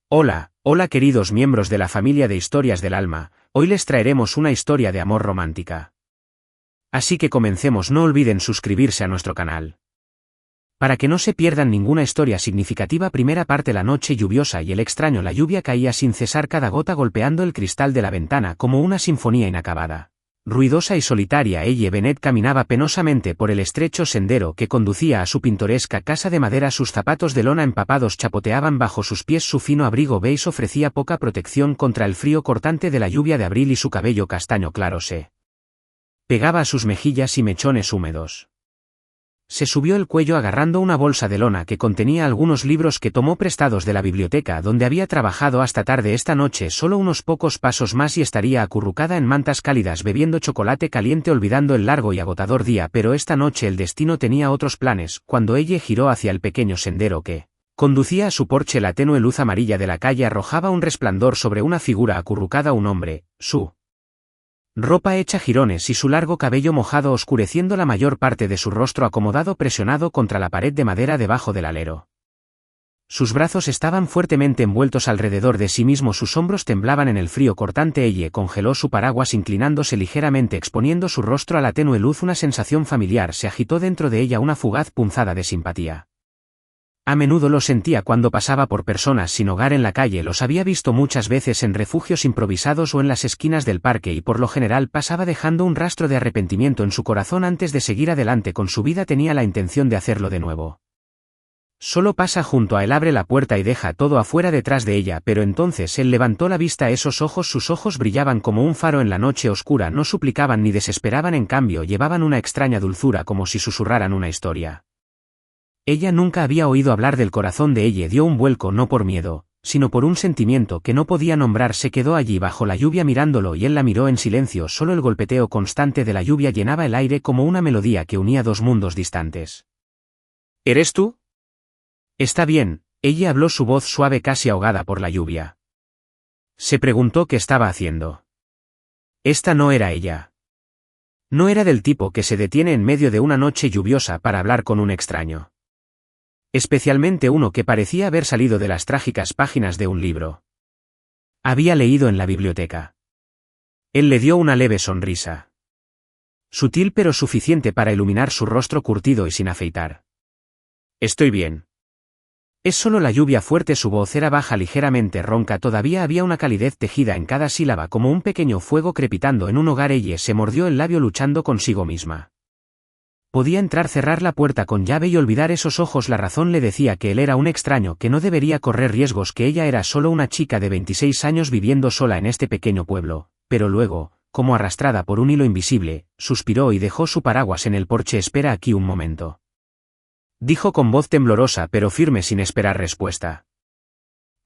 Hola queridos miembros de la familia de Historias del Alma, hoy les traeremos una historia de amor romántica. Así que comencemos, no olviden suscribirse a nuestro canal. Para que no se pierdan ninguna historia significativa. Primera parte: la noche lluviosa y el extraño. La lluvia caía sin cesar, cada gota golpeando el cristal de la ventana como una sinfonía inacabada. Ruidosa y solitaria, ella Bennet caminaba penosamente por el estrecho sendero que conducía a su pintoresca casa de madera. Sus zapatos de lona empapados chapoteaban bajo sus pies, su fino abrigo beige ofrecía poca protección contra el frío cortante de la lluvia de abril y su cabello castaño claro se pegaba a sus mejillas y mechones húmedos. Se subió el cuello agarrando una bolsa de lona que contenía algunos libros que tomó prestados de la biblioteca donde había trabajado hasta tarde esta noche. Solo unos pocos pasos más y estaría acurrucada en mantas cálidas bebiendo chocolate caliente, olvidando el largo y agotador día. Pero esta noche el destino tenía otros planes. Cuando ella giró hacia el pequeño sendero que conducía a su porche, la tenue luz amarilla de la calle arrojaba un resplandor sobre una figura acurrucada, un hombre, su ropa hecha jirones y su largo cabello mojado oscureciendo la mayor parte de su rostro, acomodado presionado contra la pared de madera debajo del alero. Sus brazos estaban fuertemente envueltos alrededor de sí mismo, sus hombros temblaban en el frío cortante. Ella congeló su paraguas inclinándose ligeramente, exponiendo su rostro a la tenue luz. Una sensación familiar se agitó dentro de ella, una fugaz punzada de simpatía. A menudo lo sentía cuando pasaba por personas sin hogar en la calle. Los había visto muchas veces en refugios improvisados o en las esquinas del parque, y por lo general pasaba dejando un rastro de arrepentimiento en su corazón antes de seguir adelante con su vida. Tenía la intención de hacerlo de nuevo. Solo pasa junto a él, abre la puerta y deja todo afuera detrás de ella. Pero entonces él levantó la vista. Esos ojos, sus ojos brillaban como un faro en la noche oscura, no suplicaban ni desesperaban, en cambio llevaban una extraña dulzura, como si susurraran una historia. Ella nunca había oído hablar del corazón de ella. Dio un vuelco, no por miedo, sino por un sentimiento que no podía nombrar. Se quedó allí bajo la lluvia mirándolo y él la miró en silencio. Solo el golpeteo constante de la lluvia llenaba el aire como una melodía que unía dos mundos distantes. ¿Eres tú? Está bien, ella habló, su voz suave casi ahogada por la lluvia. Se preguntó qué estaba haciendo. Esta no era ella. No era del tipo que se detiene en medio de una noche lluviosa para hablar con un extraño. Especialmente uno que parecía haber salido de las trágicas páginas de un libro. Había leído en la biblioteca. Él le dio una leve sonrisa. Sutil pero suficiente para iluminar su rostro curtido y sin afeitar. Estoy bien. Es solo la lluvia fuerte. Su voz era baja, ligeramente ronca. Todavía había una calidez tejida en cada sílaba, como un pequeño fuego crepitando en un hogar. Ella se mordió el labio luchando consigo misma. Podía entrar, cerrar la puerta con llave y olvidar esos ojos. La razón le decía que él era un extraño, que no debería correr riesgos, que ella era solo una chica de 26 años viviendo sola en este pequeño pueblo. Pero luego, como arrastrada por un hilo invisible, suspiró y dejó su paraguas en el porche. Espera aquí un momento, dijo con voz temblorosa pero firme, sin esperar respuesta.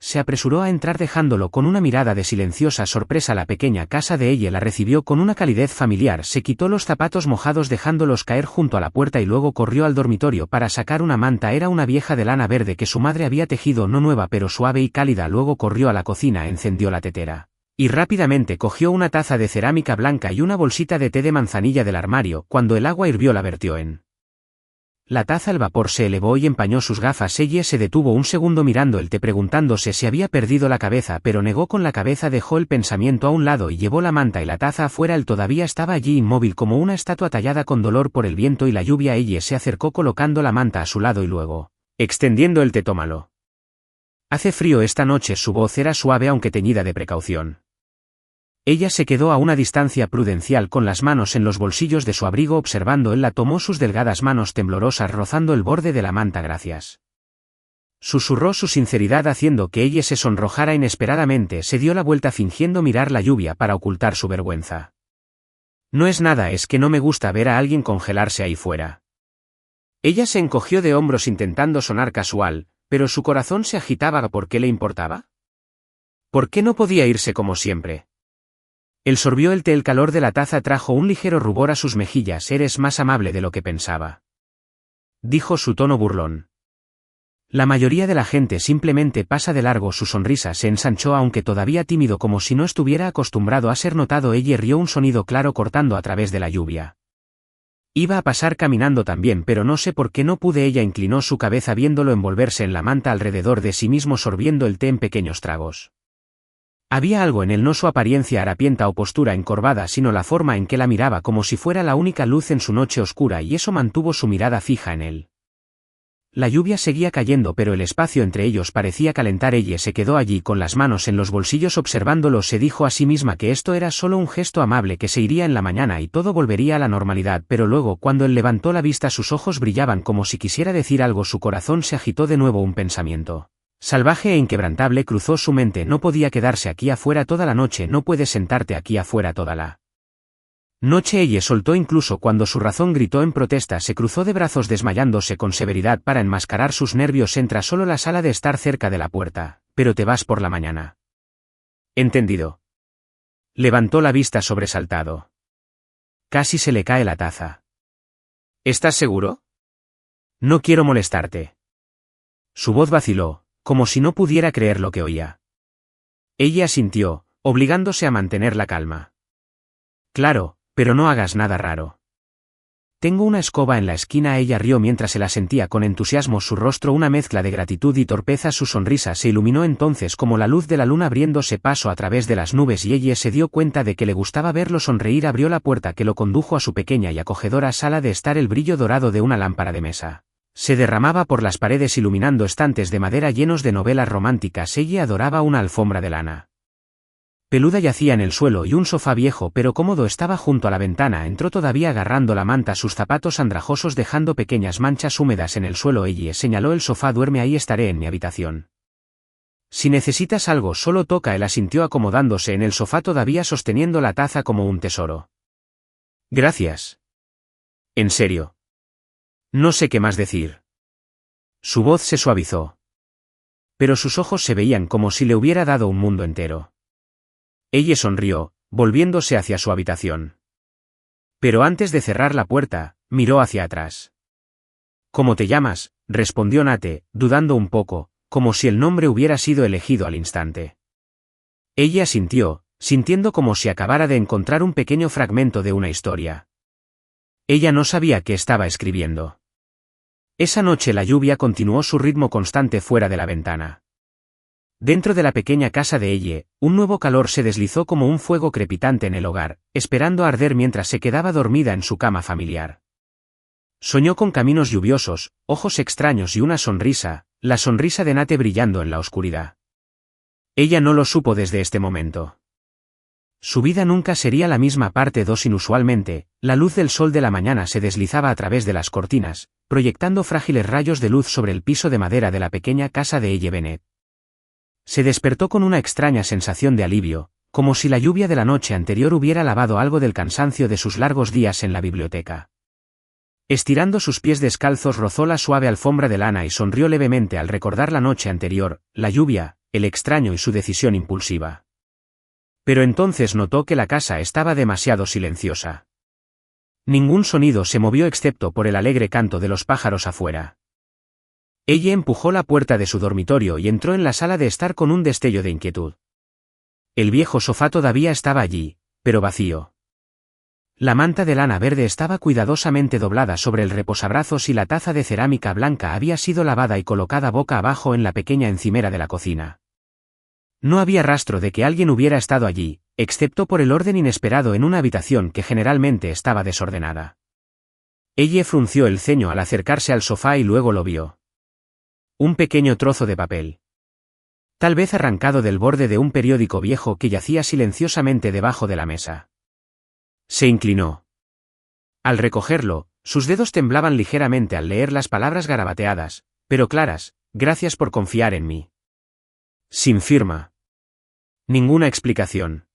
Se apresuró a entrar dejándolo con una mirada de silenciosa sorpresa. La pequeña casa de ella la recibió con una calidez familiar. Se quitó los zapatos mojados dejándolos caer junto a la puerta y luego corrió al dormitorio para sacar una manta. Era una vieja de lana verde que su madre había tejido, no nueva pero suave y cálida. Luego corrió a la cocina, encendió la tetera y rápidamente cogió una taza de cerámica blanca y una bolsita de té de manzanilla del armario. Cuando el agua hirvió la vertió en la taza. El vapor se elevó y empañó sus gafas. Ella se detuvo un segundo mirando el té, preguntándose si había perdido la cabeza, pero negó con la cabeza. Dejó el pensamiento a un lado y llevó la manta y la taza afuera. Él todavía estaba allí, inmóvil como una estatua tallada con dolor por el viento y la lluvia. Ella se acercó colocando la manta a su lado y luego, extendiendo el té, tómalo. Hace frío esta noche. Su voz era suave aunque teñida de precaución. Ella se quedó a una distancia prudencial con las manos en los bolsillos de su abrigo observando. Él la tomó, sus delgadas manos temblorosas rozando el borde de la manta. Gracias, susurró su sinceridad haciendo que ella se sonrojara inesperadamente. Se dio la vuelta fingiendo mirar la lluvia para ocultar su vergüenza. No es nada, es que no me gusta ver a alguien congelarse ahí fuera. Ella se encogió de hombros intentando sonar casual, pero su corazón se agitaba. ¿Por qué le importaba? ¿Por qué no podía irse como siempre? Él sorbió el té. El calor de la taza trajo un ligero rubor a sus mejillas. Eres más amable de lo que pensaba, dijo, su tono burlón. La mayoría de la gente simplemente pasa de largo. Su sonrisa se ensanchó aunque todavía tímido, como si no estuviera acostumbrado a ser notado. Ella rió, un sonido claro cortando a través de la lluvia. Iba a pasar caminando también, pero no sé por qué no pude. Ella inclinó su cabeza viéndolo envolverse en la manta alrededor de sí mismo sorbiendo el té en pequeños tragos. Había algo en él, no su apariencia harapienta o postura encorvada, sino la forma en que la miraba como si fuera la única luz en su noche oscura, y eso mantuvo su mirada fija en él. La lluvia seguía cayendo, pero el espacio entre ellos parecía calentar. Ella se quedó allí con las manos en los bolsillos observándolo. Se dijo a sí misma que esto era solo un gesto amable, que se iría en la mañana y todo volvería a la normalidad, pero luego cuando él levantó la vista sus ojos brillaban como si quisiera decir algo. Su corazón se agitó de nuevo. Un pensamiento salvaje e inquebrantable cruzó su mente. No podía quedarse aquí afuera toda la noche, no puedes sentarte aquí afuera toda la noche. Ella soltó incluso cuando su razón gritó en protesta. Se cruzó de brazos desmayándose con severidad para enmascarar sus nervios. Entra solo la sala de estar cerca de la puerta, pero te vas por la mañana. ¿Entendido? Levantó la vista sobresaltado. Casi se le cae la taza. ¿Estás seguro? No quiero molestarte. Su voz vaciló, como si no pudiera creer lo que oía. Ella asintió, obligándose a mantener la calma. Claro, pero no hagas nada raro. Tengo una escoba en la esquina. Ella rió mientras se la sentía con entusiasmo su rostro, una mezcla de gratitud y torpeza. Su sonrisa se iluminó entonces como la luz de la luna abriéndose paso a través de las nubes, y ella se dio cuenta de que le gustaba verlo sonreír. Abrió la puerta que lo condujo a su pequeña y acogedora sala de estar. El brillo dorado de una lámpara de mesa se derramaba por las paredes iluminando estantes de madera llenos de novelas románticas. Ella adoraba una alfombra de lana peluda yacía en el suelo y un sofá viejo pero cómodo estaba junto a la ventana. Entró todavía agarrando la manta, sus zapatos andrajosos dejando pequeñas manchas húmedas en el suelo. Ella señaló el sofá. Duerme ahí, estaré en mi habitación. Si necesitas algo solo toca. Él asintió acomodándose en el sofá todavía sosteniendo la taza como un tesoro. Gracias. En serio. No sé qué más decir. Su voz se suavizó. Pero sus ojos se veían como si le hubiera dado un mundo entero. Ella sonrió, volviéndose hacia su habitación. Pero antes de cerrar la puerta, miró hacia atrás. ¿Cómo te llamas?, respondió Nate, dudando un poco, como si el nombre hubiera sido elegido al instante. Ella asintió, sintiendo como si acabara de encontrar un pequeño fragmento de una historia. Ella no sabía qué estaba escribiendo. Esa noche la lluvia continuó su ritmo constante fuera de la ventana. Dentro de la pequeña casa de ella, un nuevo calor se deslizó como un fuego crepitante en el hogar, esperando arder mientras se quedaba dormida en su cama familiar. Soñó con caminos lluviosos, ojos extraños y una sonrisa, la sonrisa de Nate brillando en la oscuridad. Ella no lo supo desde este momento. Su vida nunca sería la misma. Parte 2. Inusualmente, la luz del sol de la mañana se deslizaba a través de las cortinas, proyectando frágiles rayos de luz sobre el piso de madera de la pequeña casa de Elle Bennett. Se despertó con una extraña sensación de alivio, como si la lluvia de la noche anterior hubiera lavado algo del cansancio de sus largos días en la biblioteca. Estirando sus pies descalzos rozó la suave alfombra de lana y sonrió levemente al recordar la noche anterior, la lluvia, el extraño y su decisión impulsiva. Pero entonces notó que la casa estaba demasiado silenciosa. Ningún sonido se movió excepto por el alegre canto de los pájaros afuera. Ella empujó la puerta de su dormitorio y entró en la sala de estar con un destello de inquietud. El viejo sofá todavía estaba allí, pero vacío. La manta de lana verde estaba cuidadosamente doblada sobre el reposabrazos y la taza de cerámica blanca había sido lavada y colocada boca abajo en la pequeña encimera de la cocina. No había rastro de que alguien hubiera estado allí, excepto por el orden inesperado en una habitación que generalmente estaba desordenada. Ella frunció el ceño al acercarse al sofá y luego lo vio. Un pequeño trozo de papel. Tal vez arrancado del borde de un periódico viejo que yacía silenciosamente debajo de la mesa. Se inclinó. Al recogerlo, sus dedos temblaban ligeramente al leer las palabras garabateadas, pero claras: gracias por confiar en mí. Sin firma. Ninguna explicación.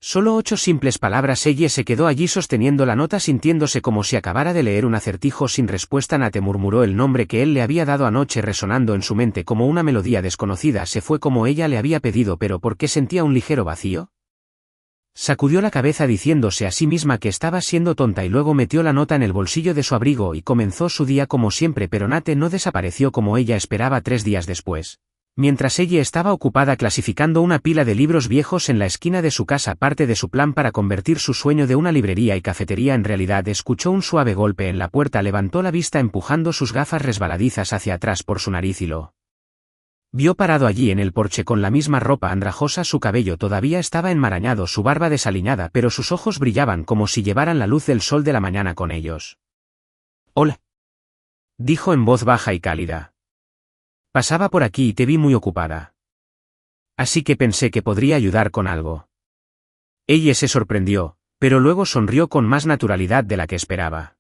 Solo 8 simples palabras. Ella se quedó allí sosteniendo la nota sintiéndose como si acabara de leer un acertijo sin respuesta. Nate murmuró el nombre que él le había dado anoche resonando en su mente como una melodía desconocida. Se fue como ella le había pedido, pero ¿por qué sentía un ligero vacío? Sacudió la cabeza diciéndose a sí misma que estaba siendo tonta y luego metió la nota en el bolsillo de su abrigo y comenzó su día como siempre. Pero Nate no desapareció como ella esperaba. 3 días después, Mientras ella estaba ocupada clasificando una pila de libros viejos en la esquina de su casa, parte de su plan para convertir su sueño de una librería y cafetería en realidad, escuchó un suave golpe en la puerta. Levantó la vista empujando sus gafas resbaladizas hacia atrás por su nariz y lo vio parado allí en el porche con la misma ropa andrajosa. Su cabello todavía estaba enmarañado, su barba desaliñada, pero sus ojos brillaban como si llevaran la luz del sol de la mañana con ellos. «Hola», dijo en voz baja y cálida. «Pasaba por aquí y te vi muy ocupada. Así que pensé que podría ayudar con algo». Ella se sorprendió, pero luego sonrió con más naturalidad de la que esperaba.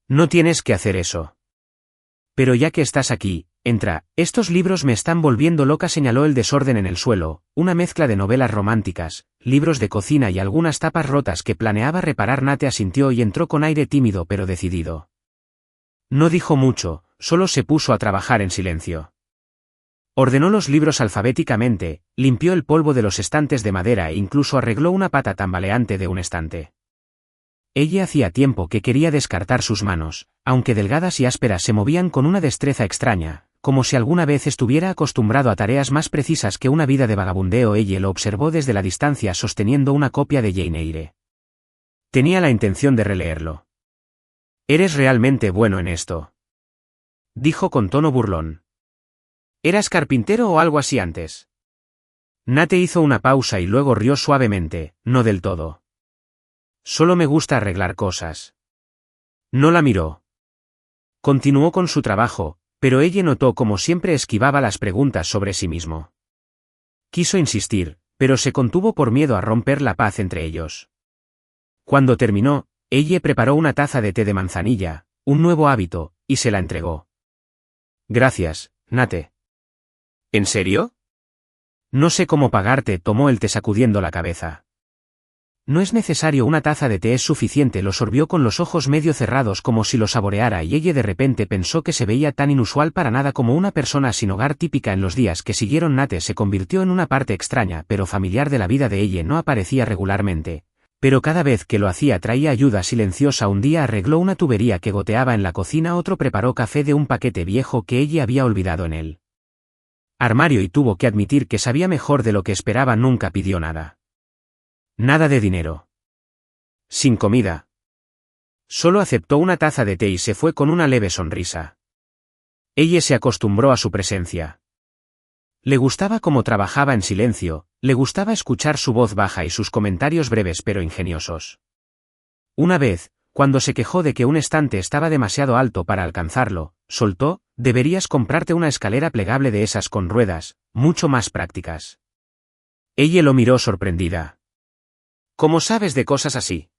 «No tienes que hacer eso. Pero ya que estás aquí, entra, estos libros me están volviendo loca», señaló el desorden en el suelo, una mezcla de novelas románticas, libros de cocina y algunas tapas rotas que planeaba reparar. Nate asintió y entró con aire tímido pero decidido. No dijo mucho, solo se puso a trabajar en silencio. Ordenó los libros alfabéticamente, limpió el polvo de los estantes de madera e incluso arregló una pata tambaleante de un estante. Ella hacía tiempo que quería descartar sus manos, aunque delgadas y ásperas se movían con una destreza extraña, como si alguna vez estuviera acostumbrado a tareas más precisas que una vida de vagabundeo. Ella lo observó desde la distancia sosteniendo una copia de Jane Eyre. Tenía la intención de releerlo. «Eres realmente bueno en esto», dijo con tono burlón. «¿Eras carpintero o algo así antes?» Nate hizo una pausa y luego rió suavemente. «No del todo. Solo me gusta arreglar cosas». No la miró. Continuó con su trabajo, pero ella notó como siempre esquivaba las preguntas sobre sí mismo. Quiso insistir, pero se contuvo por miedo a romper la paz entre ellos. Cuando terminó, ella preparó una taza de té de manzanilla, un nuevo hábito, y se la entregó. «Gracias, Nate». «¿En serio?» «No sé cómo pagarte», tomó el té sacudiendo la cabeza. «No es necesario, una taza de té es suficiente». Lo sorbió con los ojos medio cerrados como si lo saboreara y ella de repente pensó que se veía tan inusual para nada como una persona sin hogar típica. En los días que siguieron Nate se convirtió en una parte extraña pero familiar de la vida de ella. No aparecía regularmente, pero cada vez que lo hacía traía ayuda silenciosa. Un día arregló una tubería que goteaba en la cocina, otro preparó café de un paquete viejo que ella había olvidado en el armario y tuvo que admitir que sabía mejor de lo que esperaba. Nunca pidió nada. Nada de dinero. Sin comida. Solo aceptó una taza de té y se fue con una leve sonrisa. Ella se acostumbró a su presencia. Le gustaba cómo trabajaba en silencio, le gustaba escuchar su voz baja y sus comentarios breves pero ingeniosos. Una vez, cuando se quejó de que un estante estaba demasiado alto para alcanzarlo, soltó: «Deberías comprarte una escalera plegable de esas con ruedas, mucho más prácticas». Ella lo miró sorprendida. «¿Cómo sabes de cosas así?»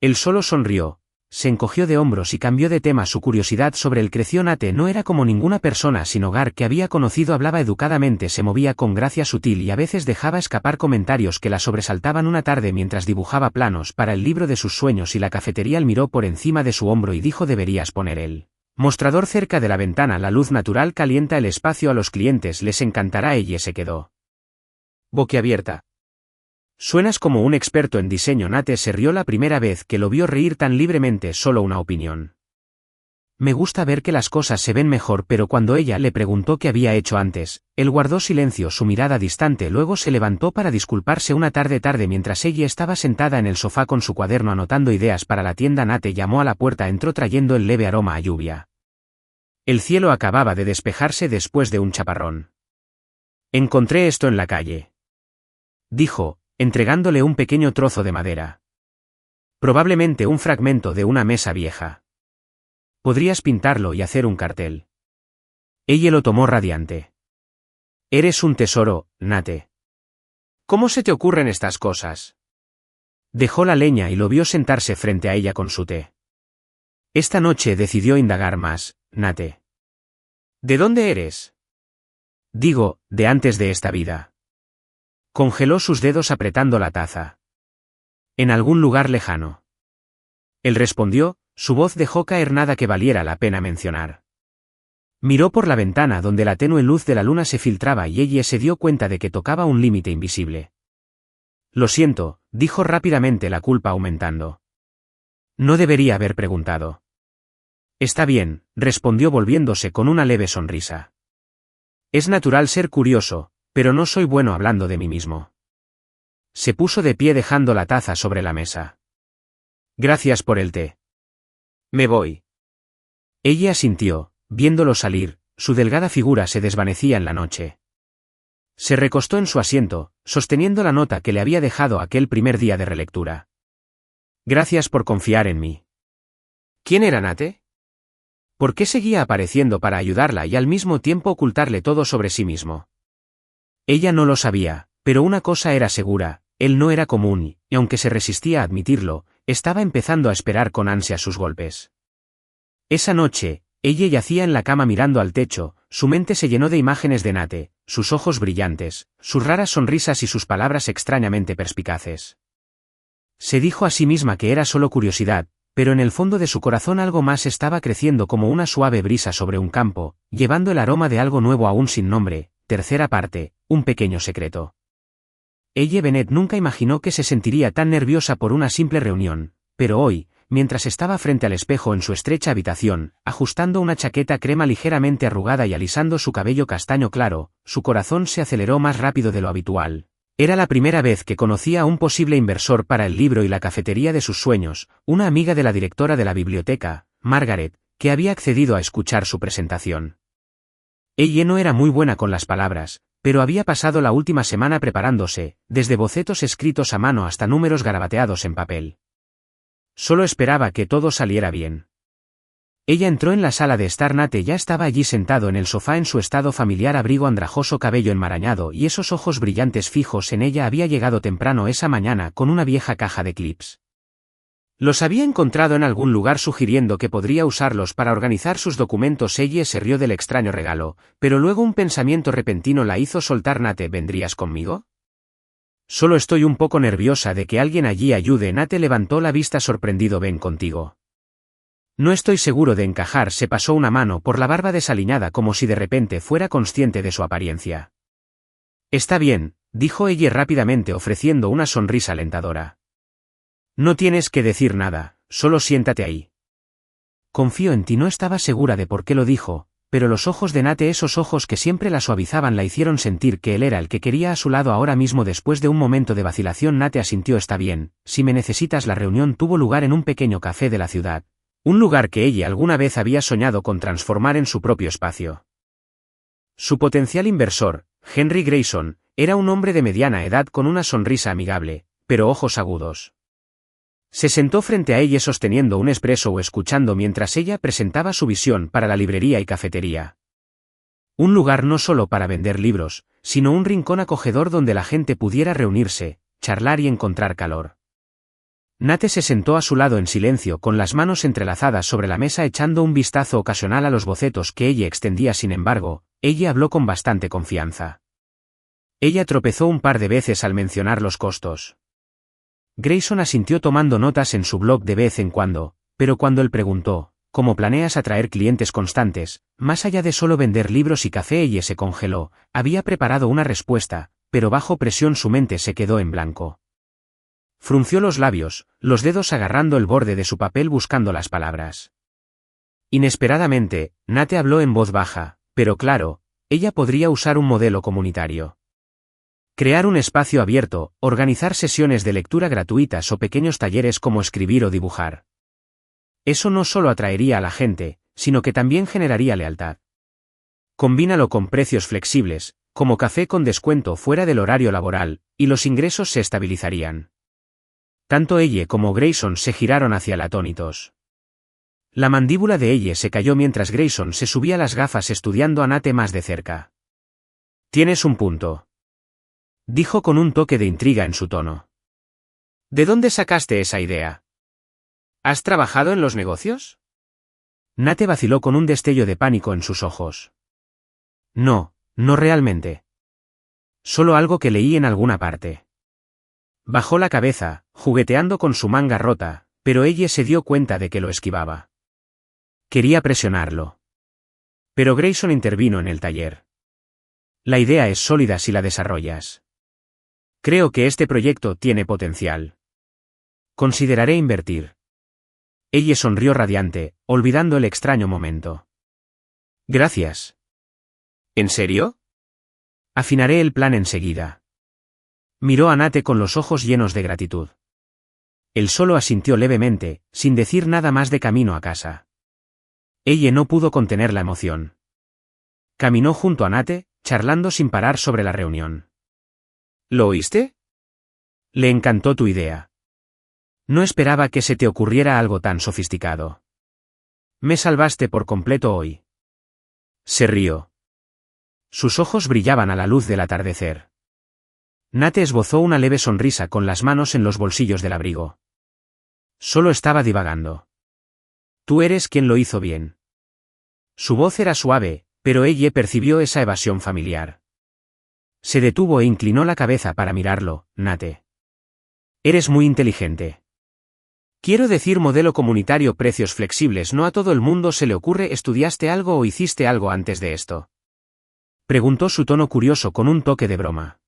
Él solo sonrió, se encogió de hombros y cambió de tema. Su curiosidad sobre él creció. Nate no era como ninguna persona sin hogar que había conocido. Hablaba educadamente, se movía con gracia sutil y a veces dejaba escapar comentarios que la sobresaltaban. Una tarde, mientras dibujaba planos para el libro de sus sueños y la cafetería, él miró por encima de su hombro y dijo: «Deberías poner el mostrador cerca de la ventana. La luz natural calienta el espacio, a los clientes les encantará». Ella se quedó boquiabierta. «Suenas como un experto en diseño». Nate se rió la primera vez que lo vio reír tan libremente. «Solo una opinión. Me gusta ver que las cosas se ven mejor». Pero cuando ella le preguntó qué había hecho antes, él guardó silencio, su mirada distante. Luego se levantó para disculparse. Una tarde mientras ella estaba sentada en el sofá con su cuaderno anotando ideas para la tienda, Nate llamó a la puerta. Entró trayendo el leve aroma a lluvia. El cielo acababa de despejarse después de un chaparrón. «Encontré esto en la calle», dijo, entregándole un pequeño trozo de madera. «Probablemente un fragmento de una mesa vieja. Podrías pintarlo y hacer un cartel». Ella lo tomó radiante. «Eres un tesoro, Nate. ¿Cómo se te ocurren estas cosas?» Dejó la leña y lo vio sentarse frente a ella con su té. Esta noche decidió indagar más. «Nate. ¿De dónde eres?» «Digo, de antes de esta vida». Congeló sus dedos apretando la taza. «En algún lugar lejano». Él respondió, su voz dejó caer nada que valiera la pena mencionar. Miró por la ventana donde la tenue luz de la luna se filtraba y ella se dio cuenta de que tocaba un límite invisible. «Lo siento», dijo rápidamente, la culpa aumentando. «No debería haber preguntado». «Está bien», respondió volviéndose con una leve sonrisa. Es natural ser curioso, pero no soy bueno hablando de mí mismo. Se puso de pie dejando la taza sobre la mesa. Gracias por el té. Me voy. Ella asintió, viéndolo salir, su delgada figura se desvanecía en la noche. Se recostó en su asiento, sosteniendo la nota que le había dejado aquel primer día de relectura. Gracias por confiar en mí. ¿Quién era Nate? ¿Por qué seguía apareciendo para ayudarla y al mismo tiempo ocultarle todo sobre sí mismo? Ella no lo sabía, pero una cosa era segura, él no era común, y aunque se resistía a admitirlo, estaba empezando a esperar con ansia sus golpes. Esa noche, ella yacía en la cama mirando al techo, su mente se llenó de imágenes de Nate, sus ojos brillantes, sus raras sonrisas y sus palabras extrañamente perspicaces. Se dijo a sí misma que era solo curiosidad, pero en el fondo de su corazón algo más estaba creciendo como una suave brisa sobre un campo, llevando el aroma de algo nuevo aún sin nombre. Tercera parte, un pequeño secreto. Ella Bennett nunca imaginó que se sentiría tan nerviosa por una simple reunión, pero hoy, mientras estaba frente al espejo en su estrecha habitación, ajustando una chaqueta crema ligeramente arrugada y alisando su cabello castaño claro, su corazón se aceleró más rápido de lo habitual. Era la primera vez que conocía a un posible inversor para el libro y la cafetería de sus sueños, una amiga de la directora de la biblioteca, Margaret, que había accedido a escuchar su presentación. Ella no era muy buena con las palabras, pero había pasado la última semana preparándose, desde bocetos escritos a mano hasta números garabateados en papel. Solo esperaba que todo saliera bien. Ella entró en la sala de estar. Nate ya estaba allí sentado en el sofá en su estado familiar, abrigo andrajoso, cabello enmarañado y esos ojos brillantes fijos en ella. Había llegado temprano esa mañana con una vieja caja de clips. Los había encontrado en algún lugar sugiriendo que podría usarlos para organizar sus documentos. Ella se rió del extraño regalo, pero luego un pensamiento repentino la hizo soltar. Nate, ¿vendrías conmigo? Solo estoy un poco nerviosa de que alguien allí ayude. Nate levantó la vista sorprendido. Ven contigo. No estoy seguro de encajar. Se pasó una mano por la barba desaliñada como si de repente fuera consciente de su apariencia. Está bien, dijo ella rápidamente ofreciendo una sonrisa alentadora. No tienes que decir nada, solo siéntate ahí. Confío en ti. No estaba segura de por qué lo dijo, pero los ojos de Nate, esos ojos que siempre la suavizaban, la hicieron sentir que él era el que quería a su lado ahora mismo. Después de un momento de vacilación, Nate asintió. Está bien, si me necesitas. La reunión tuvo lugar en un pequeño café de la ciudad, un lugar que ella alguna vez había soñado con transformar en su propio espacio. Su potencial inversor, Henry Grayson, era un hombre de mediana edad con una sonrisa amigable, pero ojos agudos. Se sentó frente a ella sosteniendo un espresso o escuchando mientras ella presentaba su visión para la librería y cafetería. Un lugar no solo para vender libros, sino un rincón acogedor donde la gente pudiera reunirse, charlar y encontrar calor. Nate se sentó a su lado en silencio, con las manos entrelazadas sobre la mesa, echando un vistazo ocasional a los bocetos que ella extendía. Sin embargo, ella habló con bastante confianza. Ella tropezó un par de veces al mencionar los costos. Grayson asintió tomando notas en su blog de vez en cuando, pero cuando él preguntó, ¿cómo planeas atraer clientes constantes, más allá de solo vender libros y café? Ella se congeló. Había preparado una respuesta, pero bajo presión su mente se quedó en blanco. Frunció los labios, los dedos agarrando el borde de su papel buscando las palabras. Inesperadamente, Nate habló en voz baja, pero claro, ella podría usar un modelo comunitario. Crear un espacio abierto, organizar sesiones de lectura gratuitas o pequeños talleres como escribir o dibujar. Eso no solo atraería a la gente, sino que también generaría lealtad. Combínalo con precios flexibles, como café con descuento fuera del horario laboral, y los ingresos se estabilizarían. Tanto ella como Grayson se giraron hacia él atónitos. La mandíbula de ella se cayó mientras Grayson se subía las gafas estudiando a Nate más de cerca. Tienes un punto, dijo con un toque de intriga en su tono. ¿De dónde sacaste esa idea? ¿Has trabajado en los negocios? Nate vaciló con un destello de pánico en sus ojos. No, no realmente. Solo algo que leí en alguna parte. Bajó la cabeza, jugueteando con su manga rota, pero ella se dio cuenta de que lo esquivaba. Quería presionarlo. Pero Grayson intervino en el taller. La idea es sólida si la desarrollas. Creo que este proyecto tiene potencial. Consideraré invertir. Ella sonrió radiante, olvidando el extraño momento. Gracias. ¿En serio? Afinaré el plan enseguida. Miró a Nate con los ojos llenos de gratitud. Él solo asintió levemente, sin decir nada más de camino a casa. Ella no pudo contener la emoción. Caminó junto a Nate, charlando sin parar sobre la reunión. ¿Lo oíste? Le encantó tu idea. No esperaba que se te ocurriera algo tan sofisticado. Me salvaste por completo hoy. Se rió. Sus ojos brillaban a la luz del atardecer. Nate esbozó una leve sonrisa con las manos en los bolsillos del abrigo. Solo estaba divagando. Tú eres quien lo hizo bien. Su voz era suave, pero ella percibió esa evasión familiar. Se detuvo e inclinó la cabeza para mirarlo. Nate. Eres muy inteligente. Quiero decir, modelo comunitario, precios flexibles. No a todo el mundo se le ocurre. ¿Estudiaste algo o hiciste algo antes de esto? Preguntó, su tono curioso con un toque de broma.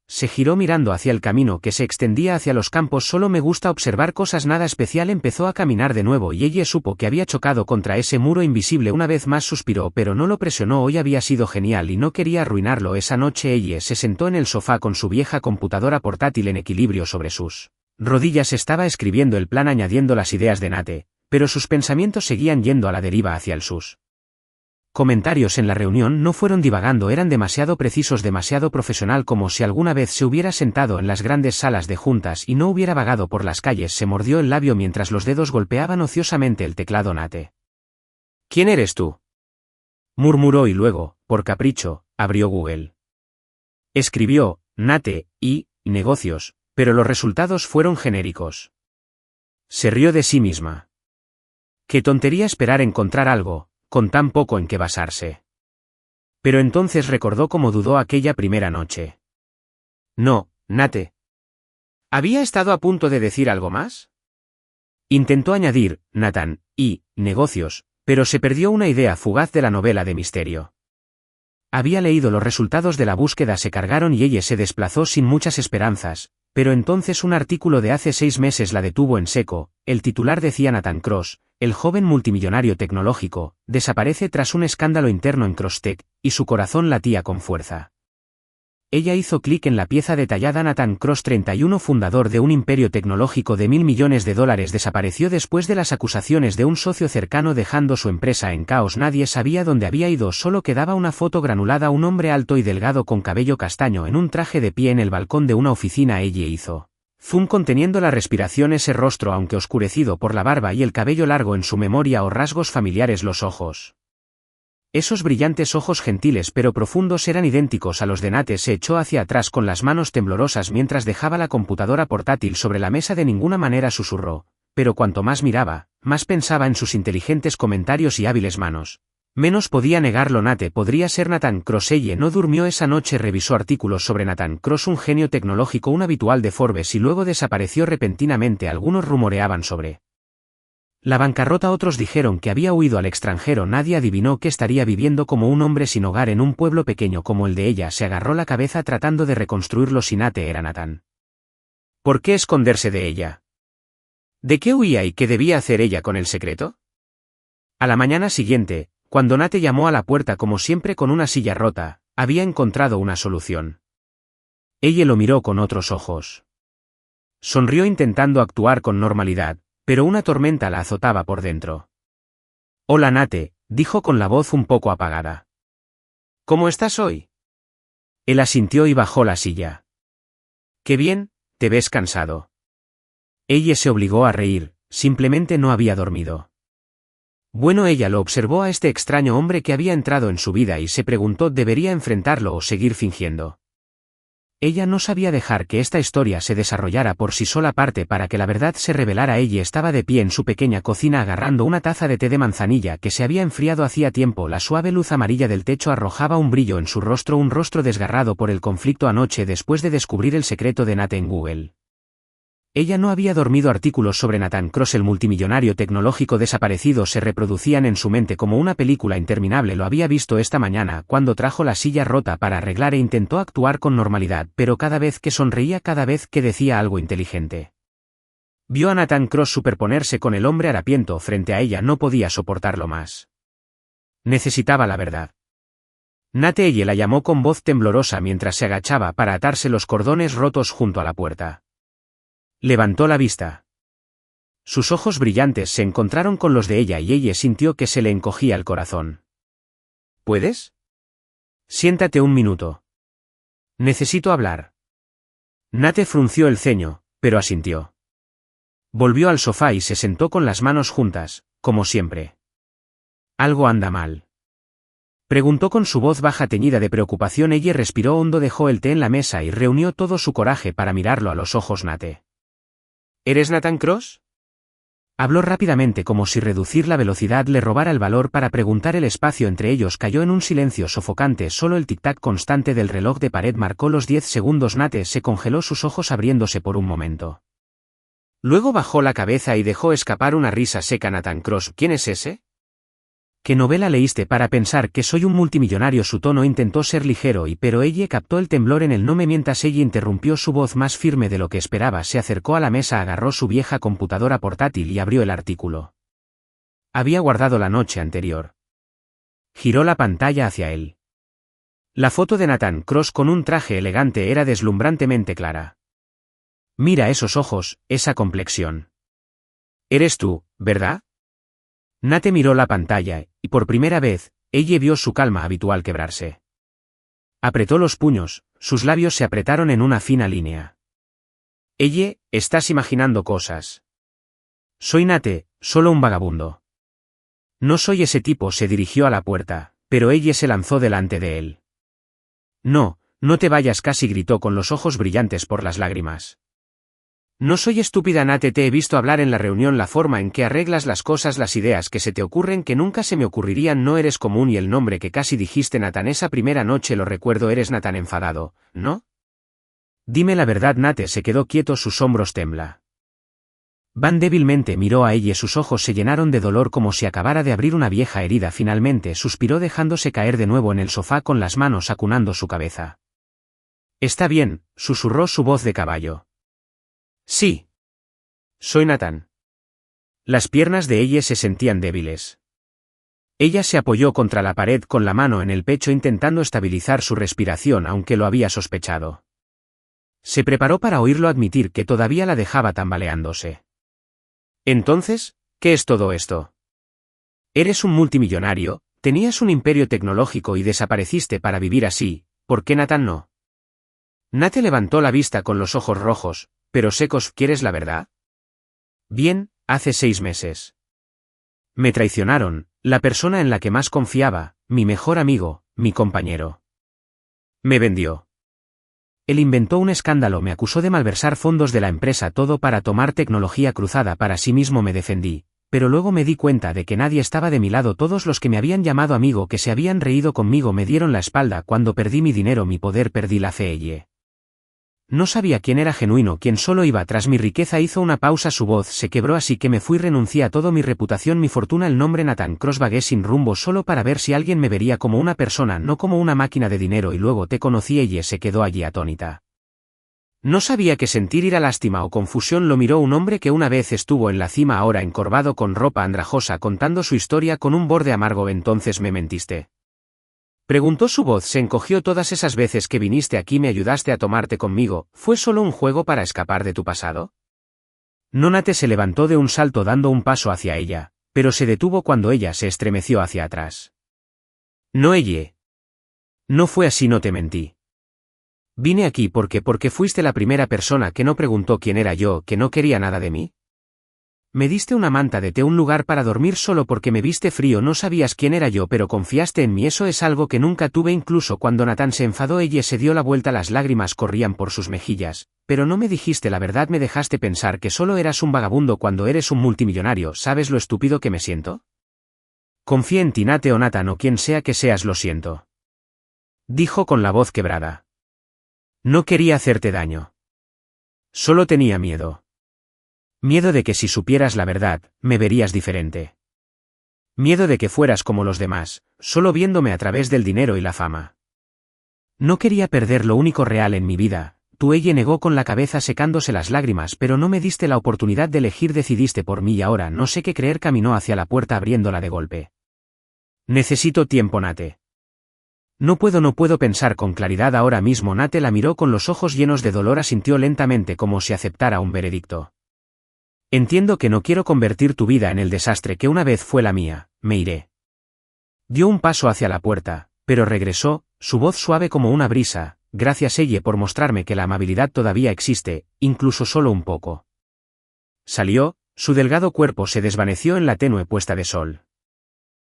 Se giró mirando hacia el camino que se extendía hacia los campos. Solo me gusta observar cosas, nada especial. Empezó a caminar de nuevo y ella supo que había chocado contra ese muro invisible. Una vez más suspiró, pero no lo presionó. Hoy había sido genial y no quería arruinarlo. Esa noche ella se sentó en el sofá con su vieja computadora portátil en equilibrio sobre sus rodillas. Estaba escribiendo el plan, añadiendo las ideas de Nate, pero sus pensamientos seguían yendo a la deriva hacia el sus comentarios en la reunión. No fueron divagando, eran demasiado precisos, demasiado profesional, como si alguna vez se hubiera sentado en las grandes salas de juntas y no hubiera vagado por las calles. Se mordió el labio mientras los dedos golpeaban ociosamente el teclado. Nate. ¿Quién eres tú? Murmuró y luego, por capricho, abrió Google. Escribió, Nate, y, negocios, pero los resultados fueron genéricos. Se rió de sí misma. Qué tontería esperar encontrar algo con tan poco en qué basarse. Pero entonces recordó cómo dudó aquella primera noche. No, Nate. ¿Había estado a punto de decir algo más? Intentó añadir, Nathan, y, negocios, pero se perdió una idea fugaz de la novela de misterio. Había leído los resultados de la búsqueda, se cargaron y ella se desplazó sin muchas esperanzas, pero entonces un artículo de hace 6 meses la detuvo en seco. El titular decía: Nathan Cross, el joven multimillonario tecnológico, desaparece tras un escándalo interno en Crosstech, y su corazón latía con fuerza. Ella hizo clic en la pieza detallada. Nathan Cross, 31, fundador de un imperio tecnológico de $1.000 millones, desapareció después de las acusaciones de un socio cercano, dejando su empresa en caos. Nadie sabía dónde había ido, solo quedaba una foto granulada, un hombre alto y delgado con cabello castaño en un traje de pie en el balcón de una oficina. Ella hizo zoom conteniendo la respiración. Ese rostro, aunque oscurecido por la barba y el cabello largo, en su memoria o rasgos familiares. Los ojos. Esos brillantes ojos gentiles pero profundos eran idénticos a los de Nate. Se echó hacia atrás con las manos temblorosas mientras dejaba la computadora portátil sobre la mesa. De ninguna manera, susurró, pero cuanto más miraba, más pensaba en sus inteligentes comentarios y hábiles manos. Menos podía negarlo. Nate podría ser Nathan Cross. Ella no durmió esa noche, revisó artículos sobre Nathan Cross, un genio tecnológico, un habitual de Forbes, y luego desapareció repentinamente. Algunos rumoreaban sobre la bancarrota, otros dijeron que había huido al extranjero. Nadie adivinó que estaría viviendo como un hombre sin hogar en un pueblo pequeño como el de ella. Se agarró la cabeza tratando de reconstruirlo. Si Nate era Nathan, ¿por qué esconderse de ella? ¿De qué huía y qué debía hacer ella con el secreto? A la mañana siguiente, cuando Nate llamó a la puerta como siempre con una silla rota, había encontrado una solución. Ella lo miró con otros ojos. Sonrió intentando actuar con normalidad, pero una tormenta la azotaba por dentro. Hola Nate, dijo con la voz un poco apagada. ¿Cómo estás hoy? Él asintió y bajó la silla. Qué bien, te ves cansado. Ella se obligó a reír, simplemente no había dormido. Bueno, ella lo observó a este extraño hombre que había entrado en su vida y se preguntó: ¿debería enfrentarlo o seguir fingiendo? Ella no sabía dejar que esta historia se desarrollara por sí sola. Parte para que la verdad se revelara. Ella estaba de pie en su pequeña cocina agarrando una taza de té de manzanilla que se había enfriado hacía tiempo. La suave luz amarilla del techo arrojaba un brillo en su rostro, un rostro desgarrado por el conflicto anoche después de descubrir el secreto de Nate en Google. Ella no había dormido. Artículos sobre Nathan Cross, el multimillonario tecnológico desaparecido, se reproducían en su mente como una película interminable. Lo había visto esta mañana cuando trajo la silla rota para arreglar e intentó actuar con normalidad, pero cada vez que sonreía, cada vez que decía algo inteligente. Vio a Nathan Cross superponerse con el hombre harapiento frente a ella. No podía soportarlo más. Necesitaba la verdad. Nate Eye la llamó con voz temblorosa mientras se agachaba para atarse los cordones rotos junto a la puerta. Levantó la vista. Sus ojos brillantes se encontraron con los de ella y Eye sintió que se le encogía el corazón. ¿Puedes? Siéntate un minuto. Necesito hablar. Nate frunció el ceño, pero asintió. Volvió al sofá y se sentó con las manos juntas, como siempre. Algo anda mal. Preguntó con su voz baja teñida de preocupación. Ella respiró hondo, dejó el té en la mesa y reunió todo su coraje para mirarlo a los ojos. Nate. ¿Eres Nathan Cross? Habló rápidamente como si reducir la velocidad le robara el valor para preguntar. El espacio entre ellos cayó en un silencio sofocante, solo el tic-tac constante del reloj de pared marcó los 10 segundos. Nate se congeló, sus ojos abriéndose por un momento. Luego bajó la cabeza y dejó escapar una risa seca. Nathan Cross, ¿quién es ese? ¿Qué novela leíste para pensar que soy un multimillonario? Su tono intentó ser ligero pero ella captó el temblor en el nombre mientras ella interrumpió, su voz más firme de lo que esperaba. Se acercó a la mesa, agarró su vieja computadora portátil y abrió el artículo. Había guardado la noche anterior. Giró la pantalla hacia él. La foto de Nathan Cross con un traje elegante era deslumbrantemente clara. Mira esos ojos, esa complexión. Eres tú, ¿verdad? Nate miró la pantalla, y por primera vez, ella vio su calma habitual quebrarse. Apretó los puños, sus labios se apretaron en una fina línea. Ella, estás imaginando cosas. Soy Nate, solo un vagabundo. No soy ese tipo. Se dirigió a la puerta, pero ella se lanzó delante de él. No, no te vayas, casi gritó con los ojos brillantes por las lágrimas. No soy estúpida, Nate, te he visto hablar en la reunión, la forma en que arreglas las cosas, las ideas que se te ocurren que nunca se me ocurrirían. No eres común, y el nombre que casi dijiste, Nathan, esa primera noche lo recuerdo. Eres Nathan enfadado, ¿no? Dime la verdad. Nate se quedó quieto, sus hombros tembla. Van débilmente miró a ella, sus ojos se llenaron de dolor como si acabara de abrir una vieja herida. Finalmente suspiró dejándose caer de nuevo en el sofá con las manos acunando su cabeza. Está bien, susurró su voz de caballo. Sí. Soy Nathan. Las piernas de ella se sentían débiles. Ella se apoyó contra la pared con la mano en el pecho intentando estabilizar su respiración, aunque lo había sospechado. Se preparó para oírlo admitir que todavía la dejaba tambaleándose. Entonces, ¿qué es todo esto? Eres un multimillonario, tenías un imperio tecnológico y desapareciste para vivir así. ¿Por qué Nathan no? Nate levantó la vista con los ojos rojos, pero secos. ¿Quieres la verdad? Bien, hace 6 meses. Me traicionaron, la persona en la que más confiaba, mi mejor amigo, mi compañero. Me vendió. Él inventó un escándalo, me acusó de malversar fondos de la empresa, todo para tomar tecnología cruzada para sí mismo. Me defendí, pero luego me di cuenta de que nadie estaba de mi lado. Todos los que me habían llamado amigo, que se habían reído conmigo, me dieron la espalda. Cuando perdí mi dinero, mi poder, perdí la fe. Ella no sabía quién era genuino, quién solo iba tras mi riqueza. Hizo una pausa, su voz se quebró. Así que me fui, renuncié a todo, mi reputación, mi fortuna, el nombre Nathan Cross. Vagué sin rumbo solo para ver si alguien me vería como una persona, no como una máquina de dinero. Y luego te conocí. Ella se quedó allí atónita. No sabía qué sentir, ira, lástima o confusión. Lo miró un hombre que una vez estuvo en la cima, ahora encorvado con ropa andrajosa, contando su historia con un borde amargo. ¿Entonces me mentiste? Preguntó, su voz se encogió. Todas esas veces que viniste aquí me ayudaste a tomarte conmigo, ¿fue solo un juego para escapar de tu pasado? No. Nate se levantó de un salto dando un paso hacia ella, pero se detuvo cuando ella se estremeció hacia atrás. No, ella. No fue así, no te mentí. Vine aquí porque fuiste la primera persona que no preguntó quién era yo, que no quería nada de mí. Me diste una manta de té, un lugar para dormir solo porque me viste frío. No sabías quién era yo, pero confiaste en mí. Eso es algo que nunca tuve. Incluso cuando Nathan se enfadó, ella se dio la vuelta, las lágrimas corrían por sus mejillas. Pero no me dijiste la verdad, me dejaste pensar que solo eras un vagabundo cuando eres un multimillonario. ¿Sabes lo estúpido que me siento? Confié en ti, Nate, o Nathan, o quien sea que seas. Lo siento. Dijo con la voz quebrada. No quería hacerte daño. Solo tenía miedo. Miedo de que si supieras la verdad, me verías diferente. Miedo de que fueras como los demás, solo viéndome a través del dinero y la fama. No quería perder lo único real en mi vida. Tú. Ella negó con la cabeza secándose las lágrimas, pero no me diste la oportunidad de elegir, decidiste por mí y ahora no sé qué creer. Caminó hacia la puerta abriéndola de golpe. Necesito tiempo, Nate. No puedo pensar con claridad ahora mismo. Nate la miró con los ojos llenos de dolor, asintió lentamente como si aceptara un veredicto. Entiendo que no quiero convertir tu vida en el desastre que una vez fue la mía, me iré. Dio un paso hacia la puerta, pero regresó, su voz suave como una brisa. Gracias Elle por mostrarme que la amabilidad todavía existe, incluso solo un poco. Salió, su delgado cuerpo se desvaneció en la tenue puesta de sol.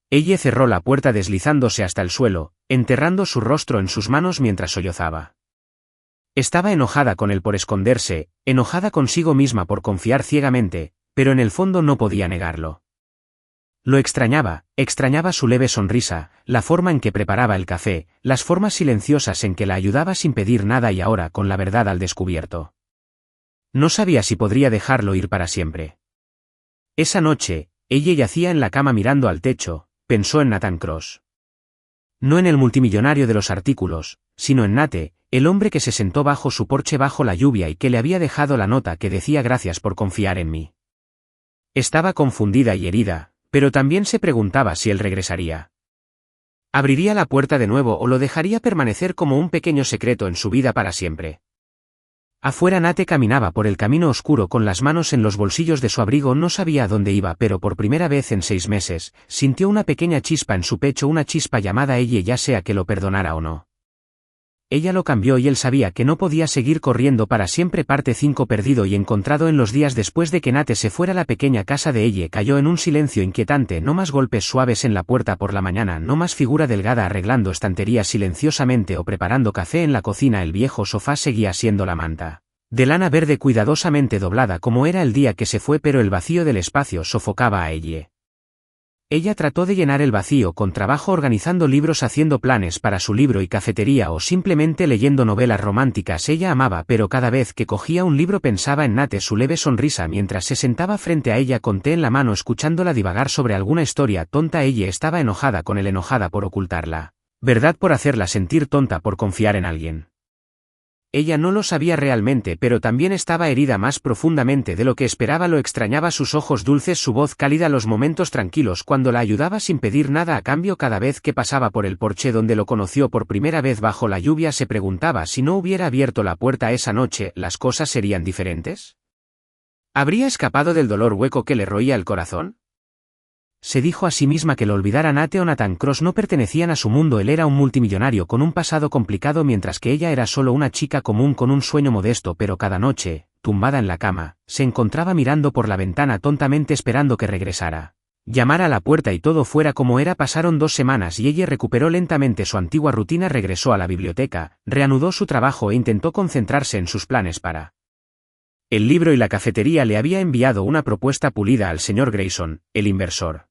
Elle cerró la puerta deslizándose hasta el suelo, enterrando su rostro en sus manos mientras sollozaba. Estaba enojada con él por esconderse, enojada consigo misma por confiar ciegamente, pero en el fondo no podía negarlo. Lo extrañaba su leve sonrisa, la forma en que preparaba el café, las formas silenciosas en que la ayudaba sin pedir nada y ahora con la verdad al descubierto. No sabía si podría dejarlo ir para siempre. Esa noche, ella yacía en la cama mirando al techo, pensó en Nathan Cross. No en el multimillonario de los artículos, sino en Nate, el hombre que se sentó bajo su porche bajo la lluvia y que le había dejado la nota que decía gracias por confiar en mí. Estaba confundida y herida, pero también se preguntaba si él regresaría. ¿Abriría la puerta de nuevo o lo dejaría permanecer como un pequeño secreto en su vida para siempre? Afuera Nate caminaba por el camino oscuro con las manos en los bolsillos de su abrigo. No sabía a dónde iba, pero por primera vez en 6 meses, sintió una pequeña chispa en su pecho, una chispa llamada ella, ya sea que lo perdonara o no. Ella lo cambió y él sabía que no podía seguir corriendo para siempre. Parte 5. Perdido y encontrado. En los días después de que Nate se fuera, la pequeña casa de ella cayó en un silencio inquietante. No más golpes suaves en la puerta por la mañana, no más figura delgada arreglando estanterías silenciosamente o preparando café en la cocina. El viejo sofá seguía siendo la manta de lana verde cuidadosamente doblada como era el día que se fue, pero el vacío del espacio sofocaba a ella. Ella trató de llenar el vacío con trabajo, organizando libros, haciendo planes para su libro y cafetería o simplemente leyendo novelas románticas. Ella amaba, pero cada vez que cogía un libro pensaba en Nate, su leve sonrisa mientras se sentaba frente a ella con té en la mano escuchándola divagar sobre alguna historia tonta. Ella estaba enojada con él, enojada por ocultarla verdad, por hacerla sentir tonta por confiar en alguien. Ella no lo sabía realmente, pero también estaba herida más profundamente de lo que esperaba. Lo extrañaba, sus ojos dulces, su voz cálida, los momentos tranquilos cuando la ayudaba sin pedir nada a cambio. Cada vez que pasaba por el porche donde lo conoció por primera vez bajo la lluvia, se preguntaba si no hubiera abierto la puerta esa noche, ¿las cosas serían diferentes? ¿Habría escapado del dolor hueco que le roía el corazón? Se dijo a sí misma que lo olvidara. Nate o Nathan Cross no pertenecían a su mundo. Él era un multimillonario con un pasado complicado, mientras que ella era solo una chica común con un sueño modesto. Pero cada noche, tumbada en la cama, se encontraba mirando por la ventana tontamente esperando que regresara, llamara a la puerta y todo fuera como era. Pasaron 2 semanas y ella recuperó lentamente su antigua rutina. Regresó a la biblioteca, reanudó su trabajo e intentó concentrarse en sus planes para el libro y la cafetería. Le había enviado una propuesta pulida al señor Grayson, el inversor.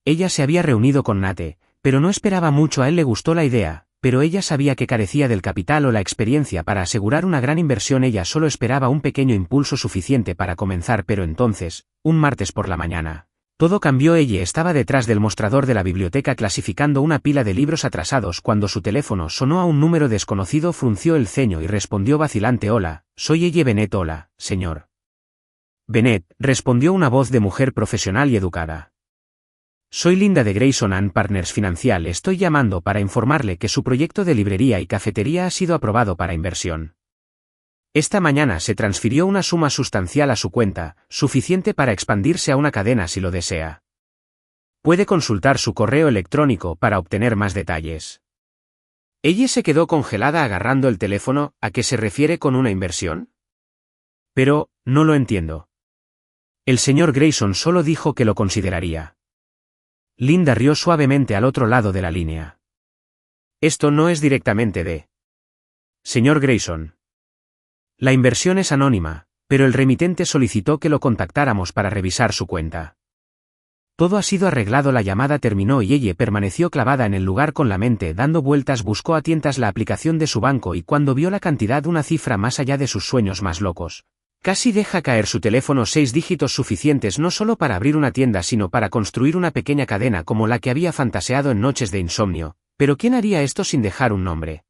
Ella se había reunido con Nate, pero no esperaba mucho. A él le gustó la idea, pero ella sabía que carecía del capital o la experiencia para asegurar una gran inversión. Ella solo esperaba un pequeño impulso suficiente para comenzar. Pero entonces, un martes por la mañana, todo cambió. Ella estaba detrás del mostrador de la biblioteca clasificando una pila de libros atrasados cuando su teléfono sonó a un número desconocido. Frunció el ceño y respondió vacilante: Hola, soy ella Bennett. Hola, señor Bennett, respondió una voz de mujer profesional y educada. Soy Linda de Grayson and Partners Financial. Estoy llamando para informarle que su proyecto de librería y cafetería ha sido aprobado para inversión. Esta mañana se transfirió una suma sustancial a su cuenta, suficiente para expandirse a una cadena si lo desea. Puede consultar su correo electrónico para obtener más detalles. Ella se quedó congelada agarrando el teléfono. ¿A qué se refiere con una inversión? Pero, no lo entiendo. El señor Grayson solo dijo que lo consideraría. Linda rió suavemente al otro lado de la línea. Esto no es directamente de señor Grayson. La inversión es anónima, pero el remitente solicitó que lo contactáramos para revisar su cuenta. Todo ha sido arreglado. La llamada terminó y ella permaneció clavada en el lugar con la mente dando vueltas. Buscó a tientas la aplicación de su banco y cuando vio la cantidad, una cifra más allá de sus sueños más locos, casi deja caer su teléfono. 6 dígitos suficientes no solo para abrir una tienda sino para construir una pequeña cadena como la que había fantaseado en noches de insomnio. Pero ¿quién haría esto sin dejar un nombre?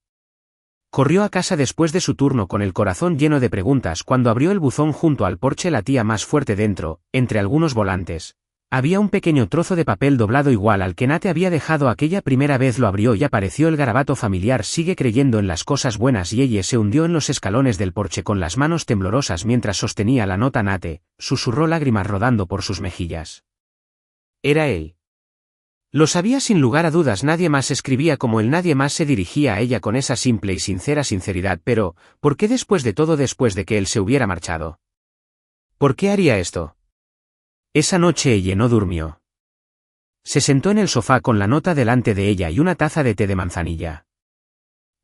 Corrió a casa después de su turno con el corazón lleno de preguntas. Cuando abrió el buzón junto al porche, la tía más fuerte dentro, entre algunos volantes, Había un pequeño trozo de papel doblado igual al que Nate había dejado aquella primera vez. Lo abrió y apareció el garabato familiar: sigue creyendo en las cosas buenas. Y ella se hundió en los escalones del porche con las manos temblorosas mientras sostenía la nota. Nate susurró, lágrimas rodando por sus mejillas. Era él. Lo sabía sin lugar a dudas. Nadie más escribía como él, nadie más se dirigía a ella con esa simple y sincera sinceridad. Pero, ¿por qué después de todo, después de que él se hubiera marchado? ¿Por qué haría esto? Esa noche ella no durmió. Se sentó en el sofá con la nota delante de ella y una taza de té de manzanilla.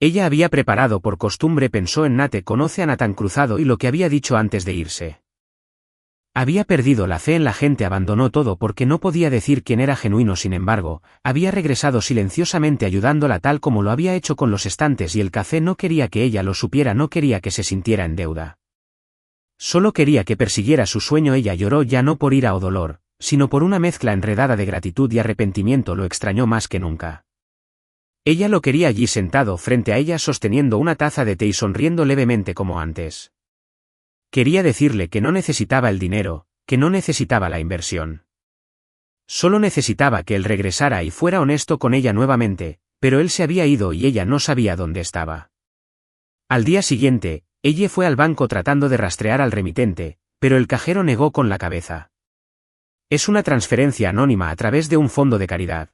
Ella había preparado por costumbre. Pensó en Nate, conoce a Nathan Cruzado y lo que había dicho antes de irse. Había perdido la fe en la gente, abandonó todo porque no podía decir quién era genuino. Sin embargo, había regresado silenciosamente ayudándola tal como lo había hecho con los estantes y el café. No quería que ella lo supiera, no quería que se sintiera en deuda. Solo quería que persiguiera su sueño. Ella lloró, ya no por ira o dolor, sino por una mezcla enredada de gratitud y arrepentimiento. Lo extrañó más que nunca. Ella lo quería allí sentado frente a ella sosteniendo una taza de té y sonriendo levemente como antes. Quería decirle que no necesitaba el dinero, que no necesitaba la inversión. Solo necesitaba que él regresara y fuera honesto con ella nuevamente, pero él se había ido y ella no sabía dónde estaba. Al día siguiente, ella fue al banco tratando de rastrear al remitente, pero el cajero negó con la cabeza. Es una transferencia anónima a través de un fondo de caridad.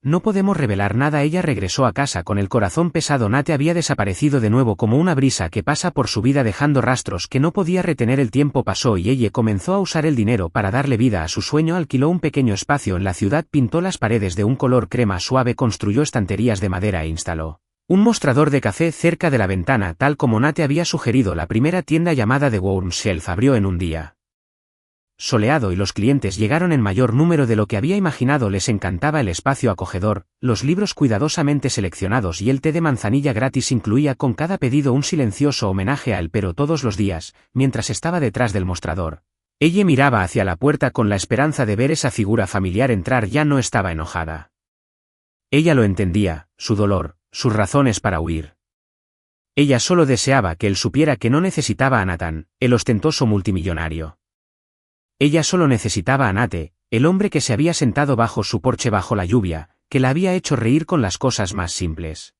No podemos revelar nada. Ella regresó a casa con el corazón pesado. Nate había desaparecido de nuevo como una brisa que pasa por su vida dejando rastros que no podía retener. El tiempo pasó y ella comenzó a usar el dinero para darle vida a su sueño. Alquiló un pequeño espacio en la ciudad, pintó las paredes de un color crema suave, construyó estanterías de madera e instaló un mostrador de café cerca de la ventana, tal como Nate había sugerido. La primera tienda, llamada The Warm Shelf, abrió en un día soleado y los clientes llegaron en mayor número de lo que había imaginado. Les encantaba el espacio acogedor, los libros cuidadosamente seleccionados y el té de manzanilla gratis. Incluía con cada pedido un silencioso homenaje a él. Pero todos los días, mientras estaba detrás del mostrador, ella miraba hacia la puerta con la esperanza de ver esa figura familiar entrar. Ya no estaba enojada. Ella lo entendía, su dolor, sus razones para huir. Ella solo deseaba que él supiera que no necesitaba a Nathan, el ostentoso multimillonario. Ella solo necesitaba a Nate, el hombre que se había sentado bajo su porche bajo la lluvia, que la había hecho reír con las cosas más simples.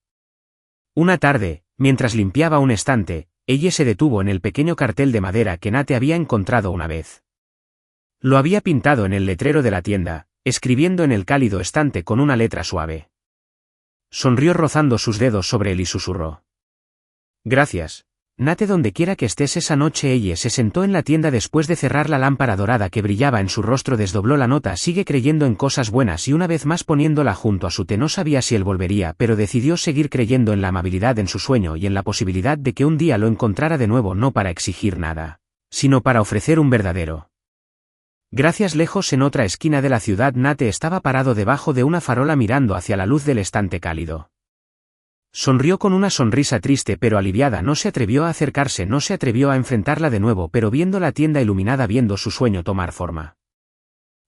Una tarde, mientras limpiaba un estante, ella se detuvo en el pequeño cartel de madera que Nate había encontrado una vez. Lo había pintado en el letrero de la tienda, escribiendo en el cálido estante con una letra suave. Sonrió rozando sus dedos sobre él y susurró: Gracias, Nate. Donde quiera que estés. Esa noche ella se sentó en la tienda después de cerrar la lámpara dorada que brillaba en su rostro. Desdobló la nota: sigue creyendo en cosas buenas, y una vez más poniéndola junto a su té. No sabía si él volvería, pero decidió seguir creyendo en la amabilidad, en su sueño y en la posibilidad de que un día lo encontrara de nuevo, no para exigir nada, sino para ofrecer un verdadero gracias. Lejos, en otra esquina de la ciudad, Nate estaba parado debajo de una farola mirando hacia la luz del estante cálido. Sonrió con una sonrisa triste pero aliviada. No se atrevió a acercarse, no se atrevió a enfrentarla de nuevo, pero viendo la tienda iluminada, viendo su sueño tomar forma,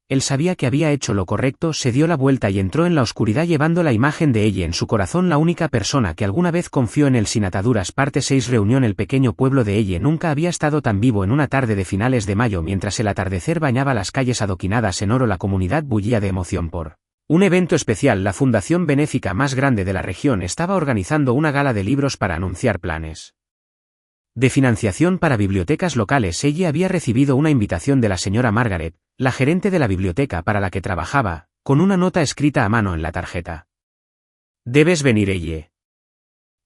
él sabía que había hecho lo correcto. Se dio la vuelta y entró en la oscuridad llevando la imagen de ella en su corazón, la única persona que alguna vez confió en él. Sin ataduras. Parte 6. Reunión. El pequeño pueblo de ella nunca había estado tan vivo. En una tarde de finales de mayo, mientras el atardecer bañaba las calles adoquinadas en oro, la comunidad bullía de emoción por un evento especial. La fundación benéfica más grande de la región estaba organizando una gala de libros para anunciar planes de financiación para bibliotecas locales. Ella había recibido una invitación de la señora Margaret, la gerente de la biblioteca para la que trabajaba, con una nota escrita a mano en la tarjeta. Debes venir, ella.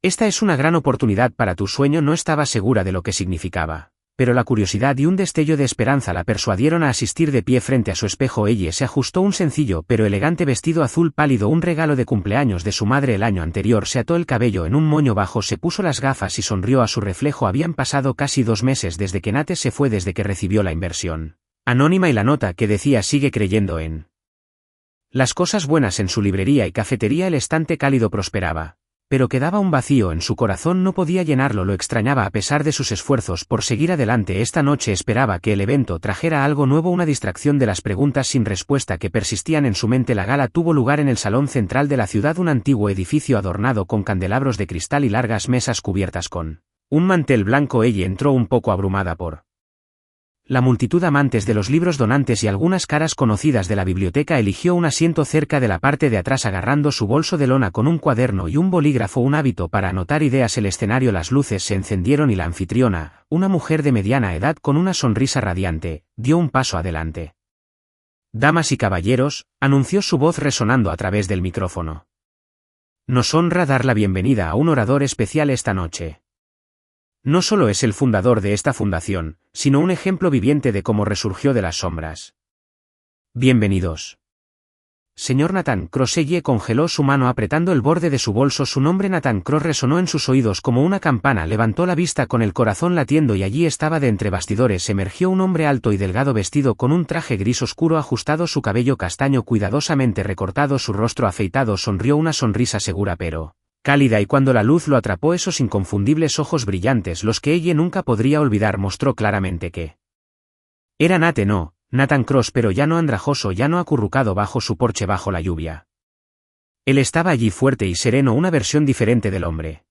Esta es una gran oportunidad para tu sueño. No estaba segura de lo que significaba, pero la curiosidad y un destello de esperanza la persuadieron a asistir. De pie frente a su espejo, ella se ajustó un sencillo pero elegante vestido azul pálido, un regalo de cumpleaños de su madre el año anterior. Se ató el cabello en un moño bajo, se puso las gafas y sonrió a su reflejo. Habían pasado casi 2 meses desde que Nate se fue, desde que recibió la inversión anónima y la nota que decía: sigue creyendo en las cosas buenas. En su librería y cafetería el estante cálido prosperaba, pero quedaba un vacío en su corazón. No podía llenarlo. Lo extrañaba a pesar de sus esfuerzos por seguir adelante. Esta noche esperaba que el evento trajera algo nuevo, una distracción de las preguntas sin respuesta que persistían en su mente. La gala tuvo lugar en el salón central de la ciudad, un antiguo edificio adornado con candelabros de cristal y largas mesas cubiertas con un mantel blanco. Ella entró un poco abrumada por La multitud amantes de los libros donantes y algunas caras conocidas de la biblioteca eligió un asiento cerca de la parte de atrás agarrando su bolso de lona con un cuaderno y un bolígrafo, un hábito para anotar ideas. El escenario, las luces se encendieron y la anfitriona, una mujer de mediana edad con una sonrisa radiante, dio un paso adelante. Damas y caballeros, anunció su voz resonando a través del micrófono. Nos honra dar la bienvenida a un orador especial esta noche. No solo es el fundador de esta fundación, sino un ejemplo viviente de cómo resurgió de las sombras. Bienvenidos. Señor Nathan Cross. Ella congeló su mano apretando el borde de su bolso. Su nombre Nathan Cross resonó en sus oídos como una campana. Levantó la vista con el corazón latiendo y allí estaba de entre bastidores. Emergió un hombre alto y delgado vestido con un traje gris oscuro ajustado, su cabello castaño cuidadosamente recortado, su rostro afeitado. Sonrió una sonrisa segura pero cálida y cuando la luz lo atrapó esos inconfundibles ojos brillantes, los que ella nunca podría olvidar, mostró claramente que era Nathan Cross, pero ya no andrajoso, ya no acurrucado bajo su porche bajo la lluvia. Él estaba allí fuerte y sereno, una versión diferente del hombre.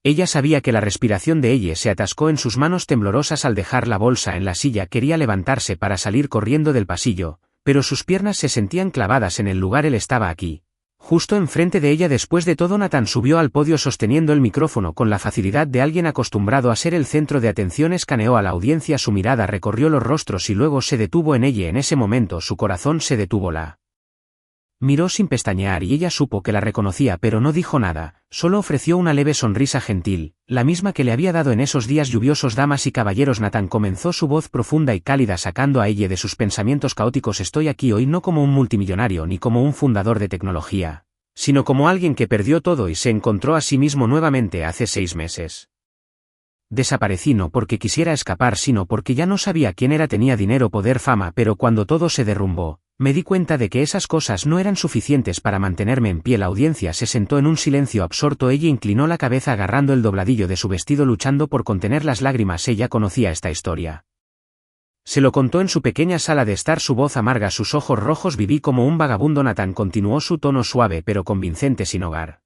Ella sabía que la respiración de ella se atascó en sus manos temblorosas al dejar la bolsa en la silla. Quería levantarse para salir corriendo del pasillo, pero sus piernas se sentían clavadas en el lugar. Él estaba aquí, justo enfrente de ella. Después de todo, Nathan subió al podio sosteniendo el micrófono con la facilidad de alguien acostumbrado a ser el centro de atención. Escaneó a la audiencia, su mirada recorrió los rostros y luego se detuvo en ella. En ese momento su corazón se detuvo. La miró sin pestañear y ella supo que la reconocía, pero no dijo nada, solo ofreció una leve sonrisa gentil, la misma que le había dado en esos días lluviosos. Damas y caballeros, Nathan comenzó su voz profunda y cálida sacando a ella de sus pensamientos caóticos. Estoy aquí hoy no como un multimillonario ni como un fundador de tecnología, sino como alguien que perdió todo y se encontró a sí mismo nuevamente hace 6 meses. Desaparecí no porque quisiera escapar, sino porque ya no sabía quién era. Tenía dinero, poder, fama, pero cuando todo se derrumbó, me di cuenta de que esas cosas no eran suficientes para mantenerme en pie. La audiencia se sentó en un silencio absorto. Ella inclinó la cabeza agarrando el dobladillo de su vestido, luchando por contener las lágrimas. Ella conocía esta historia. Se lo contó en su pequeña sala de estar, su voz amarga, sus ojos rojos. Viví como un vagabundo. Nathan continuó, su tono suave pero convincente. Sin hogar,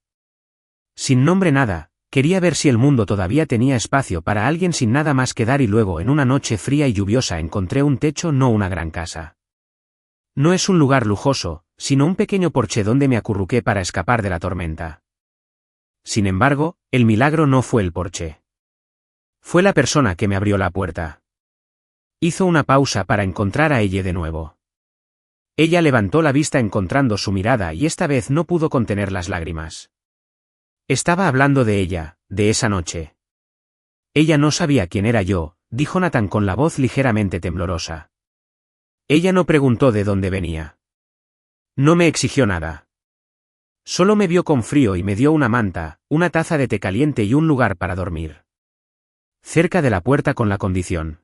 sin nombre, nada. Quería ver si el mundo todavía tenía espacio para alguien sin nada más que dar. Y luego, en una noche fría y lluviosa, encontré un techo, no una gran casa. No es un lugar lujoso, sino un pequeño porche donde me acurruqué para escapar de la tormenta. Sin embargo, el milagro no fue el porche. Fue la persona que me abrió la puerta. Hizo una pausa para encontrar a ella de nuevo. Ella levantó la vista encontrando su mirada y esta vez no pudo contener las lágrimas. Estaba hablando de ella, de esa noche. Ella no sabía quién era yo, dijo Nathan con la voz ligeramente temblorosa. Ella no preguntó de dónde venía. No me exigió nada. Solo me vio con frío y me dio una manta, una taza de té caliente y un lugar para dormir cerca de la puerta con la condición.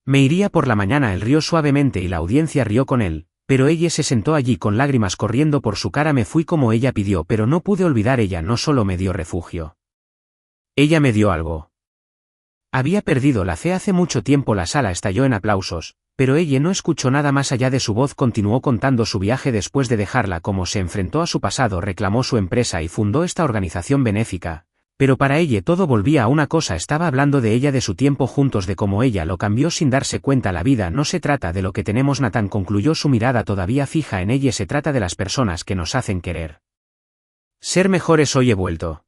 Me iría por la mañana. Él rió suavemente y la audiencia rió con él, pero ella se sentó allí con lágrimas corriendo por su cara. Me fui como ella pidió, pero no pude olvidar. Ella no solo me dio refugio. Ella me dio algo. Había perdido la fe hace mucho tiempo. La sala estalló en aplausos, pero ella no escuchó nada más allá de su voz. Continuó contando su viaje después de dejarla, cómo se enfrentó a su pasado, reclamó su empresa y fundó esta organización benéfica. Pero para ella todo volvía a una cosa. Estaba hablando de ella, de su tiempo juntos, de cómo ella lo cambió sin darse cuenta. La vida no se trata de lo que tenemos. Nathan concluyó, su mirada todavía fija en ella. Se trata de las personas que nos hacen querer ser mejores. Hoy he vuelto.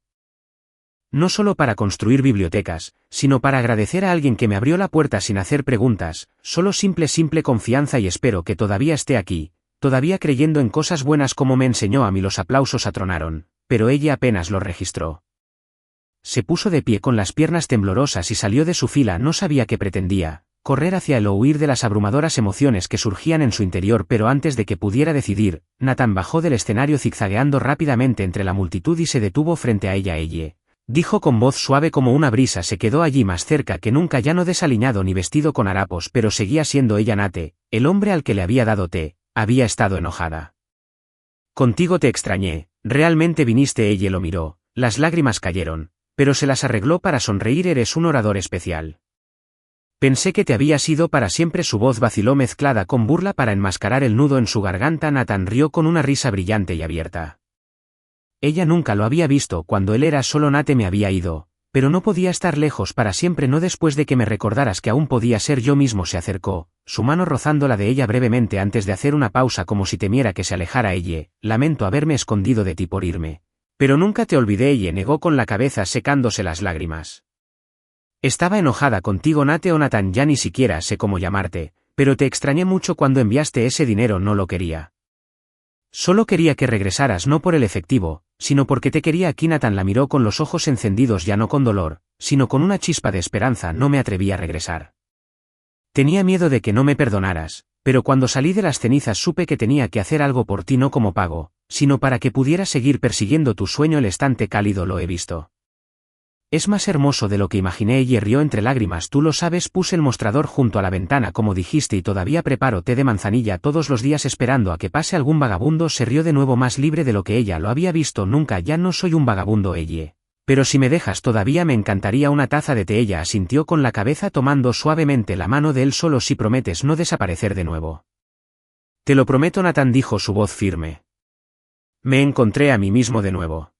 No solo para construir bibliotecas, sino para agradecer a alguien que me abrió la puerta sin hacer preguntas, solo simple confianza, y espero que todavía esté aquí, todavía creyendo en cosas buenas como me enseñó a mí. Los aplausos atronaron, pero ella apenas los registró. Se puso de pie con las piernas temblorosas y salió de su fila. No sabía qué pretendía, correr hacia él o huir de las abrumadoras emociones que surgían en su interior, pero antes de que pudiera decidir, Nathan bajó del escenario zigzagueando rápidamente entre la multitud y se detuvo frente a ella. Ella dijo con voz suave como una brisa. Se quedó allí más cerca que nunca, ya no desaliñado ni vestido con harapos, pero seguía siendo ella. Nate, el hombre al que le había dado té, había estado enojada. Contigo te extrañé, ¿realmente viniste? Ella lo miró, las lágrimas cayeron, pero se las arregló para sonreír. Eres un orador especial. Pensé que te habías ido para siempre. Su voz vaciló mezclada con burla para enmascarar el nudo en su garganta. Nathan rió con una risa brillante y abierta. Ella nunca lo había visto cuando él era solo. Nate me había ido, pero no podía estar lejos para siempre, no después de que me recordaras que aún podía ser yo mismo. Se acercó, su mano rozando la de ella brevemente antes de hacer una pausa como si temiera que se alejara ella. Lamento haberme escondido de ti por irme. Pero nunca te olvidé, ella negó con la cabeza secándose las lágrimas. Estaba enojada contigo, Nate o Nathan, ya ni siquiera sé cómo llamarte, pero te extrañé mucho cuando enviaste ese dinero, no lo quería. Solo quería que regresaras, no por el efectivo, sino porque te quería aquí. Nathan la miró con los ojos encendidos, ya no con dolor, sino con una chispa de esperanza. No me atreví a regresar. Tenía miedo de que no me perdonaras, pero cuando salí de las cenizas supe que tenía que hacer algo por ti, no como pago, sino para que pudieras seguir persiguiendo tu sueño. El estante cálido lo he visto. Es más hermoso de lo que imaginé. Ella rió entre lágrimas. Tú lo sabes, puse el mostrador junto a la ventana como dijiste y todavía preparo té de manzanilla todos los días esperando a que pase algún vagabundo. Se rió de nuevo, más libre de lo que ella lo había visto nunca. Ya no soy un vagabundo, ella. Pero si me dejas todavía me encantaría una taza de té. Ella asintió con la cabeza tomando suavemente la mano de él. Solo si prometes no desaparecer de nuevo. Te lo prometo, Nathan, dijo su voz firme. Me encontré a mí mismo de nuevo.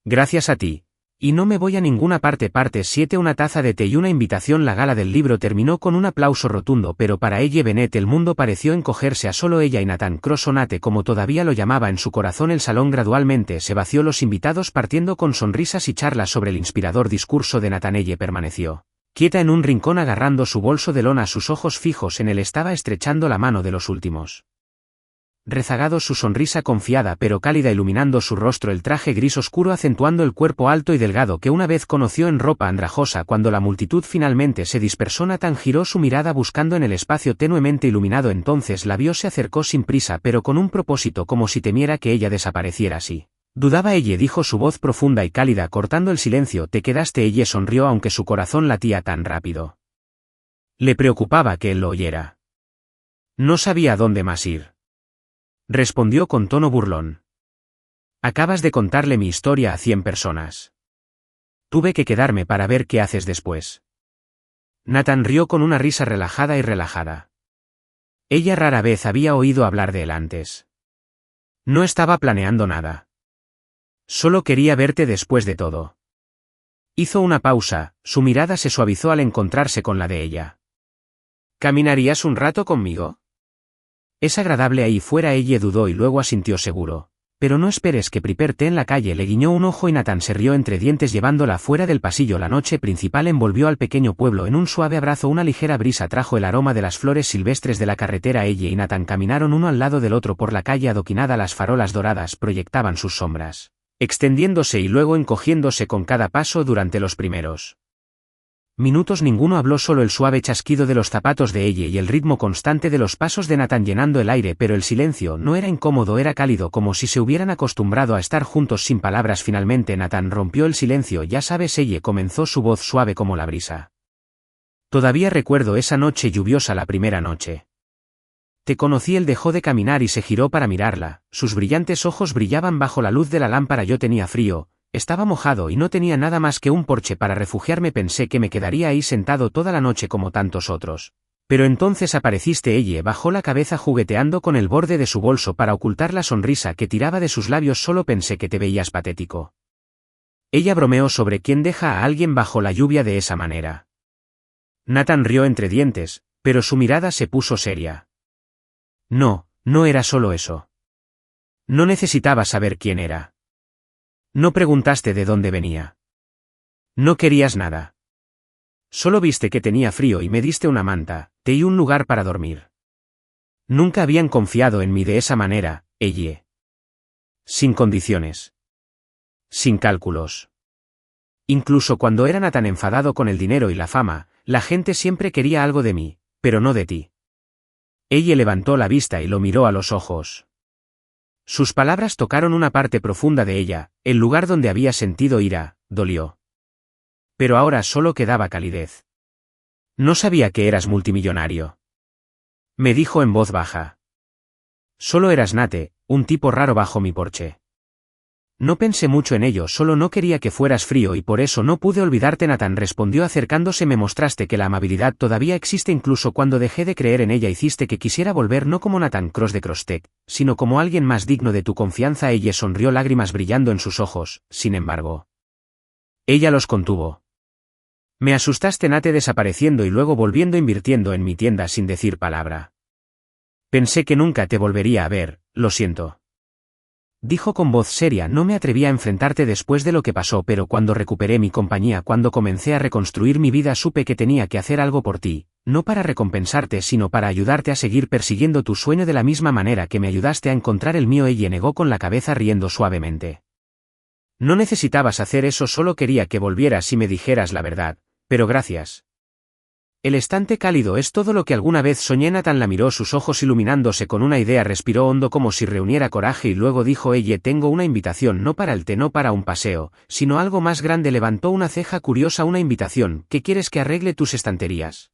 Gracias a ti. Y no me voy a ninguna parte. Parte 7. Una taza de té y una invitación. La gala del libro terminó con un aplauso rotundo, pero para ella Bennett el mundo pareció encogerse a solo ella y Nathan Cross, o Nate como todavía lo llamaba en su corazón. El salón gradualmente se vació, los invitados partiendo con sonrisas y charlas sobre el inspirador discurso de Nathan. Ella permaneció quieta en un rincón agarrando su bolso de lona, sus ojos fijos en él. Estaba estrechando la mano de los últimos rezagados, su sonrisa confiada pero cálida iluminando su rostro, el traje gris oscuro acentuando el cuerpo alto y delgado que una vez conoció en ropa andrajosa. Cuando la multitud finalmente se dispersó, Nathan giró su mirada buscando en el espacio tenuemente iluminado. Entonces la vio, se acercó sin prisa pero con un propósito, como si temiera que ella desapareciera así. Dudaba, ella, dijo su voz profunda y cálida cortando el silencio. Te quedaste. Ella sonrió aunque su corazón latía tan rápido. Le preocupaba que él lo oyera. No sabía a dónde más ir. Respondió con tono burlón. Acabas de contarle mi historia a 100 personas. Tuve que quedarme para ver qué haces después. Nathan rió con una risa relajada y relajada. Ella rara vez había oído hablar de él antes. No estaba planeando nada. Solo quería verte después de todo. Hizo una pausa, su mirada se suavizó al encontrarse con la de ella. ¿Caminarías un rato conmigo? Es agradable ahí fuera. Ella dudó y luego asintió seguro. Pero no esperes que preparte en la calle. Le guiñó un ojo y Nathan se rió entre dientes llevándola fuera del pasillo. La noche principal envolvió al pequeño pueblo en un suave abrazo. Una ligera brisa trajo el aroma de las flores silvestres de la carretera. Ella y Nathan caminaron uno al lado del otro por la calle adoquinada. Las farolas doradas proyectaban sus sombras, extendiéndose y luego encogiéndose con cada paso. Durante los primeros minutos ninguno habló, solo el suave chasquido de los zapatos de ella y el ritmo constante de los pasos de Nathan llenando el aire, pero el silencio no era incómodo, era cálido, como si se hubieran acostumbrado a estar juntos sin palabras. Finalmente Nathan rompió el silencio. Ya sabes, ella comenzó, su voz suave como la brisa. Todavía recuerdo esa noche lluviosa, la primera noche. Te conocí. Él dejó de caminar y se giró para mirarla, sus brillantes ojos brillaban bajo la luz de la lámpara. Yo tenía frío. Estaba mojado y no tenía nada más que un porche para refugiarme. Pensé que me quedaría ahí sentado toda la noche como tantos otros. Pero entonces apareciste. Ella bajó la cabeza jugueteando con el borde de su bolso para ocultar la sonrisa que tiraba de sus labios. Solo pensé que te veías patético. Ella bromeó sobre quién deja a alguien bajo la lluvia de esa manera. Nathan rió entre dientes, pero su mirada se puso seria. No, no era solo eso. No necesitaba saber quién era. No preguntaste de dónde venía. No querías nada. Solo viste que tenía frío y me diste una manta, té y un lugar para dormir. Nunca habían confiado en mí de esa manera, ella. Sin condiciones. Sin cálculos. Incluso cuando era tan enfadado con el dinero y la fama, la gente siempre quería algo de mí, pero no de ti. Ella levantó la vista y lo miró a los ojos. Sus palabras tocaron una parte profunda de ella, el lugar donde había sentido ira, dolió. Pero ahora solo quedaba calidez. No sabía que eras multimillonario. Me dijo en voz baja. Solo eras Nate, un tipo raro bajo mi porche. No pensé mucho en ello, solo no quería que fueras frío y por eso no pude olvidarte. Nathan respondió acercándose. Me mostraste que la amabilidad todavía existe incluso cuando dejé de creer en ella. Hiciste que quisiera volver, no como Nathan Cross de Crosstech, sino como alguien más digno de tu confianza. Ella sonrió, lágrimas brillando en sus ojos. Sin embargo, Ella los contuvo. Me asustaste, Nate, desapareciendo y luego volviendo invirtiendo en mi tienda sin decir palabra. Pensé que nunca te volvería a ver, lo siento. Dijo con voz seria. No me atreví a enfrentarte después de lo que pasó, pero cuando recuperé mi compañía, cuando comencé a reconstruir mi vida, supe que tenía que hacer algo por ti, no para recompensarte sino para ayudarte a seguir persiguiendo tu sueño de la misma manera que me ayudaste a encontrar el mío. Ella negó con la cabeza riendo suavemente. No necesitabas hacer eso, solo quería que volvieras y me dijeras la verdad, pero gracias. El estante cálido es todo lo que alguna vez soñé. Nathan la miró, sus ojos iluminándose con una idea. Respiró hondo como si reuniera coraje y luego dijo: Ella, tengo una invitación, no para el té, no para un paseo, sino algo más grande. Levantó una ceja curiosa. Una invitación. ¿Qué quieres que arregle tus estanterías?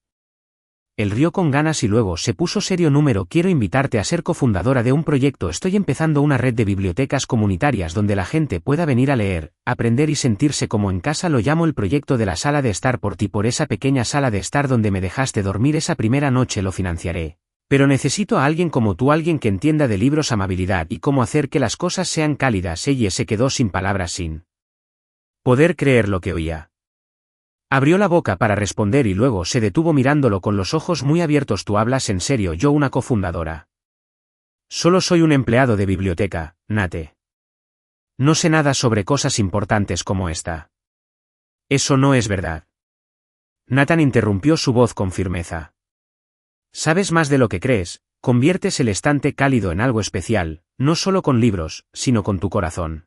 Él rió con ganas y luego se puso serio. Quiero invitarte a ser cofundadora de un proyecto. Estoy empezando una red de bibliotecas comunitarias donde la gente pueda venir a leer, aprender y sentirse como en casa. Lo llamo el proyecto de la sala de estar. Por ti, por esa pequeña sala de estar donde me dejaste dormir esa primera noche. Lo financiaré. Pero necesito a alguien como tú, alguien que entienda de libros, amabilidad y cómo hacer que las cosas sean cálidas. Ella se quedó sin palabras, sin poder creer lo que oía. Abrió la boca para responder y luego se detuvo mirándolo con los ojos muy abiertos. ¿Tú hablas en serio? ¿Yo, una cofundadora? Solo soy un empleado de biblioteca, Nate. No sé nada sobre cosas importantes como esta. Eso no es verdad. Nathan interrumpió, su voz con firmeza. Sabes más de lo que crees. Conviertes el estante cálido en algo especial, no solo con libros, sino con tu corazón.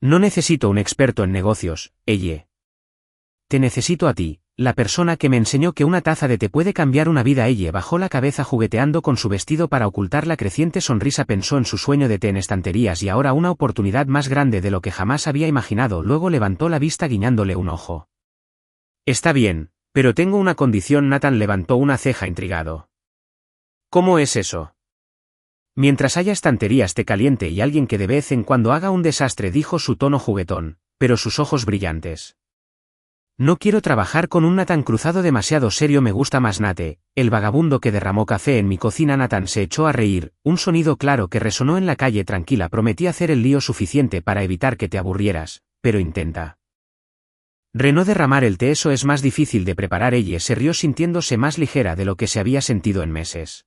No necesito un experto en negocios, ella. Te necesito a ti, la persona que me enseñó que una taza de té puede cambiar una vida. Ella bajó la cabeza jugueteando con su vestido para ocultar la creciente sonrisa. Pensó en su sueño de té en estanterías y ahora una oportunidad más grande de lo que jamás había imaginado. Luego levantó la vista guiñándole un ojo. Está bien, pero tengo una condición. Nathan levantó una ceja intrigado. ¿Cómo es eso? Mientras haya estanterías, té caliente y alguien que de vez en cuando haga un desastre, dijo su tono juguetón, pero sus ojos brillantes. No quiero trabajar con un Nathan cruzado demasiado serio. Me gusta más Nate, el vagabundo que derramó café en mi cocina. Nathan se echó a reír, un sonido claro que resonó en la calle. Tranquila, prometí hacer el lío suficiente para evitar que te aburrieras, pero intenta. No derramar el té, eso es más difícil de preparar. Ella se rió sintiéndose más ligera de lo que se había sentido en meses.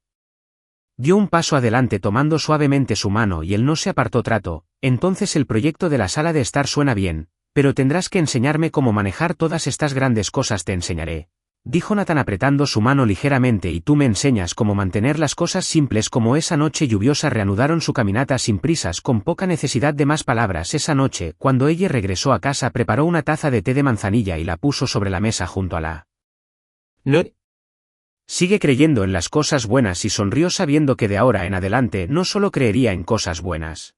Dio un paso adelante tomando suavemente su mano y él no se apartó. Trato, entonces el proyecto de la sala de estar suena bien. Pero tendrás que enseñarme cómo manejar todas estas grandes cosas. Te enseñaré, dijo Nathan apretando su mano ligeramente, y tú me enseñas cómo mantener las cosas simples. Como esa noche lluviosa. Reanudaron su caminata sin prisas, con poca necesidad de más palabras. Esa noche, cuando ella regresó a casa, preparó una taza de té de manzanilla y la puso sobre la mesa junto a la. No. Sigue creyendo en las cosas buenas, y sonrió sabiendo que de ahora en adelante no solo creería en cosas buenas.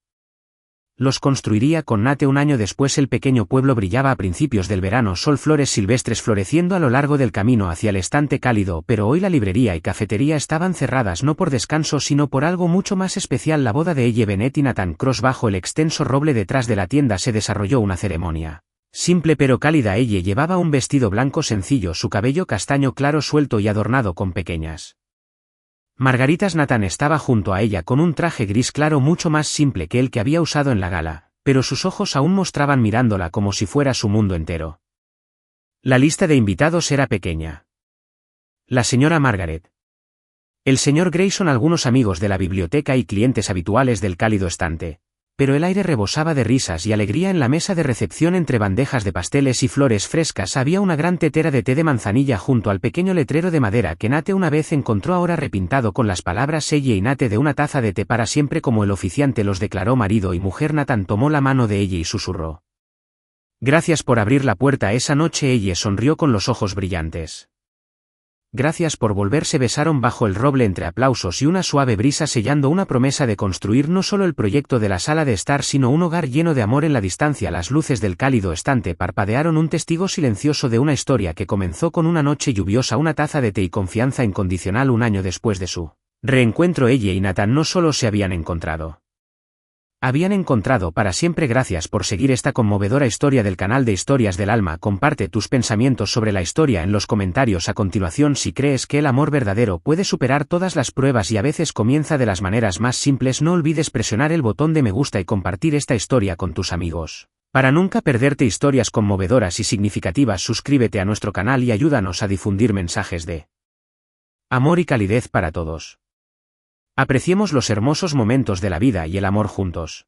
Los construiría con Nate. Un año después el pequeño pueblo brillaba a principios del verano. Sol, flores silvestres floreciendo a lo largo del camino hacia el estante cálido. Pero hoy la librería y cafetería estaban cerradas, no por descanso sino por algo mucho más especial. La boda de Elle Bennett y Nathan Cross. Bajo el extenso roble detrás de la tienda se desarrolló una ceremonia simple pero cálida. Ella llevaba un vestido blanco sencillo, su cabello castaño claro suelto y adornado con pequeñas margaritas. Nathan estaba junto a ella con un traje gris claro mucho más simple que el que había usado en la gala, pero sus ojos aún mostraban mirándola como si fuera su mundo entero. La lista de invitados era pequeña. La señora Margaret, el señor Grayson, algunos amigos de la biblioteca y clientes habituales del cálido estante. Pero el aire rebosaba de risas y alegría en la mesa de recepción. Entre bandejas de pasteles y flores frescas había una gran tetera de té de manzanilla junto al pequeño letrero de madera que Nate una vez encontró, ahora repintado con las palabras ella y Nate de una taza de té para siempre. Como el oficiante los declaró marido y mujer, Nathan tomó la mano de ella y susurró: Gracias por abrir la puerta esa noche. Ella sonrió con los ojos brillantes. Gracias por volver. Se besaron bajo el roble entre aplausos y una suave brisa, sellando una promesa de construir no solo el proyecto de la sala de estar sino un hogar lleno de amor. En la distancia las luces del cálido estante parpadearon, un testigo silencioso de una historia que comenzó con una noche lluviosa, una taza de té y confianza incondicional. Un año después de su reencuentro, ella y Nathan no solo se habían encontrado para siempre. Gracias por seguir esta conmovedora historia del canal de Historias del Alma. Comparte tus pensamientos sobre la historia en los comentarios a continuación. Si crees que el amor verdadero puede superar todas las pruebas y a veces comienza de las maneras más simples, no olvides presionar el botón de me gusta y compartir esta historia con tus amigos. Para nunca perderte historias conmovedoras y significativas, suscríbete a nuestro canal y ayúdanos a difundir mensajes de amor y calidez para todos. Apreciemos los hermosos momentos de la vida y el amor juntos.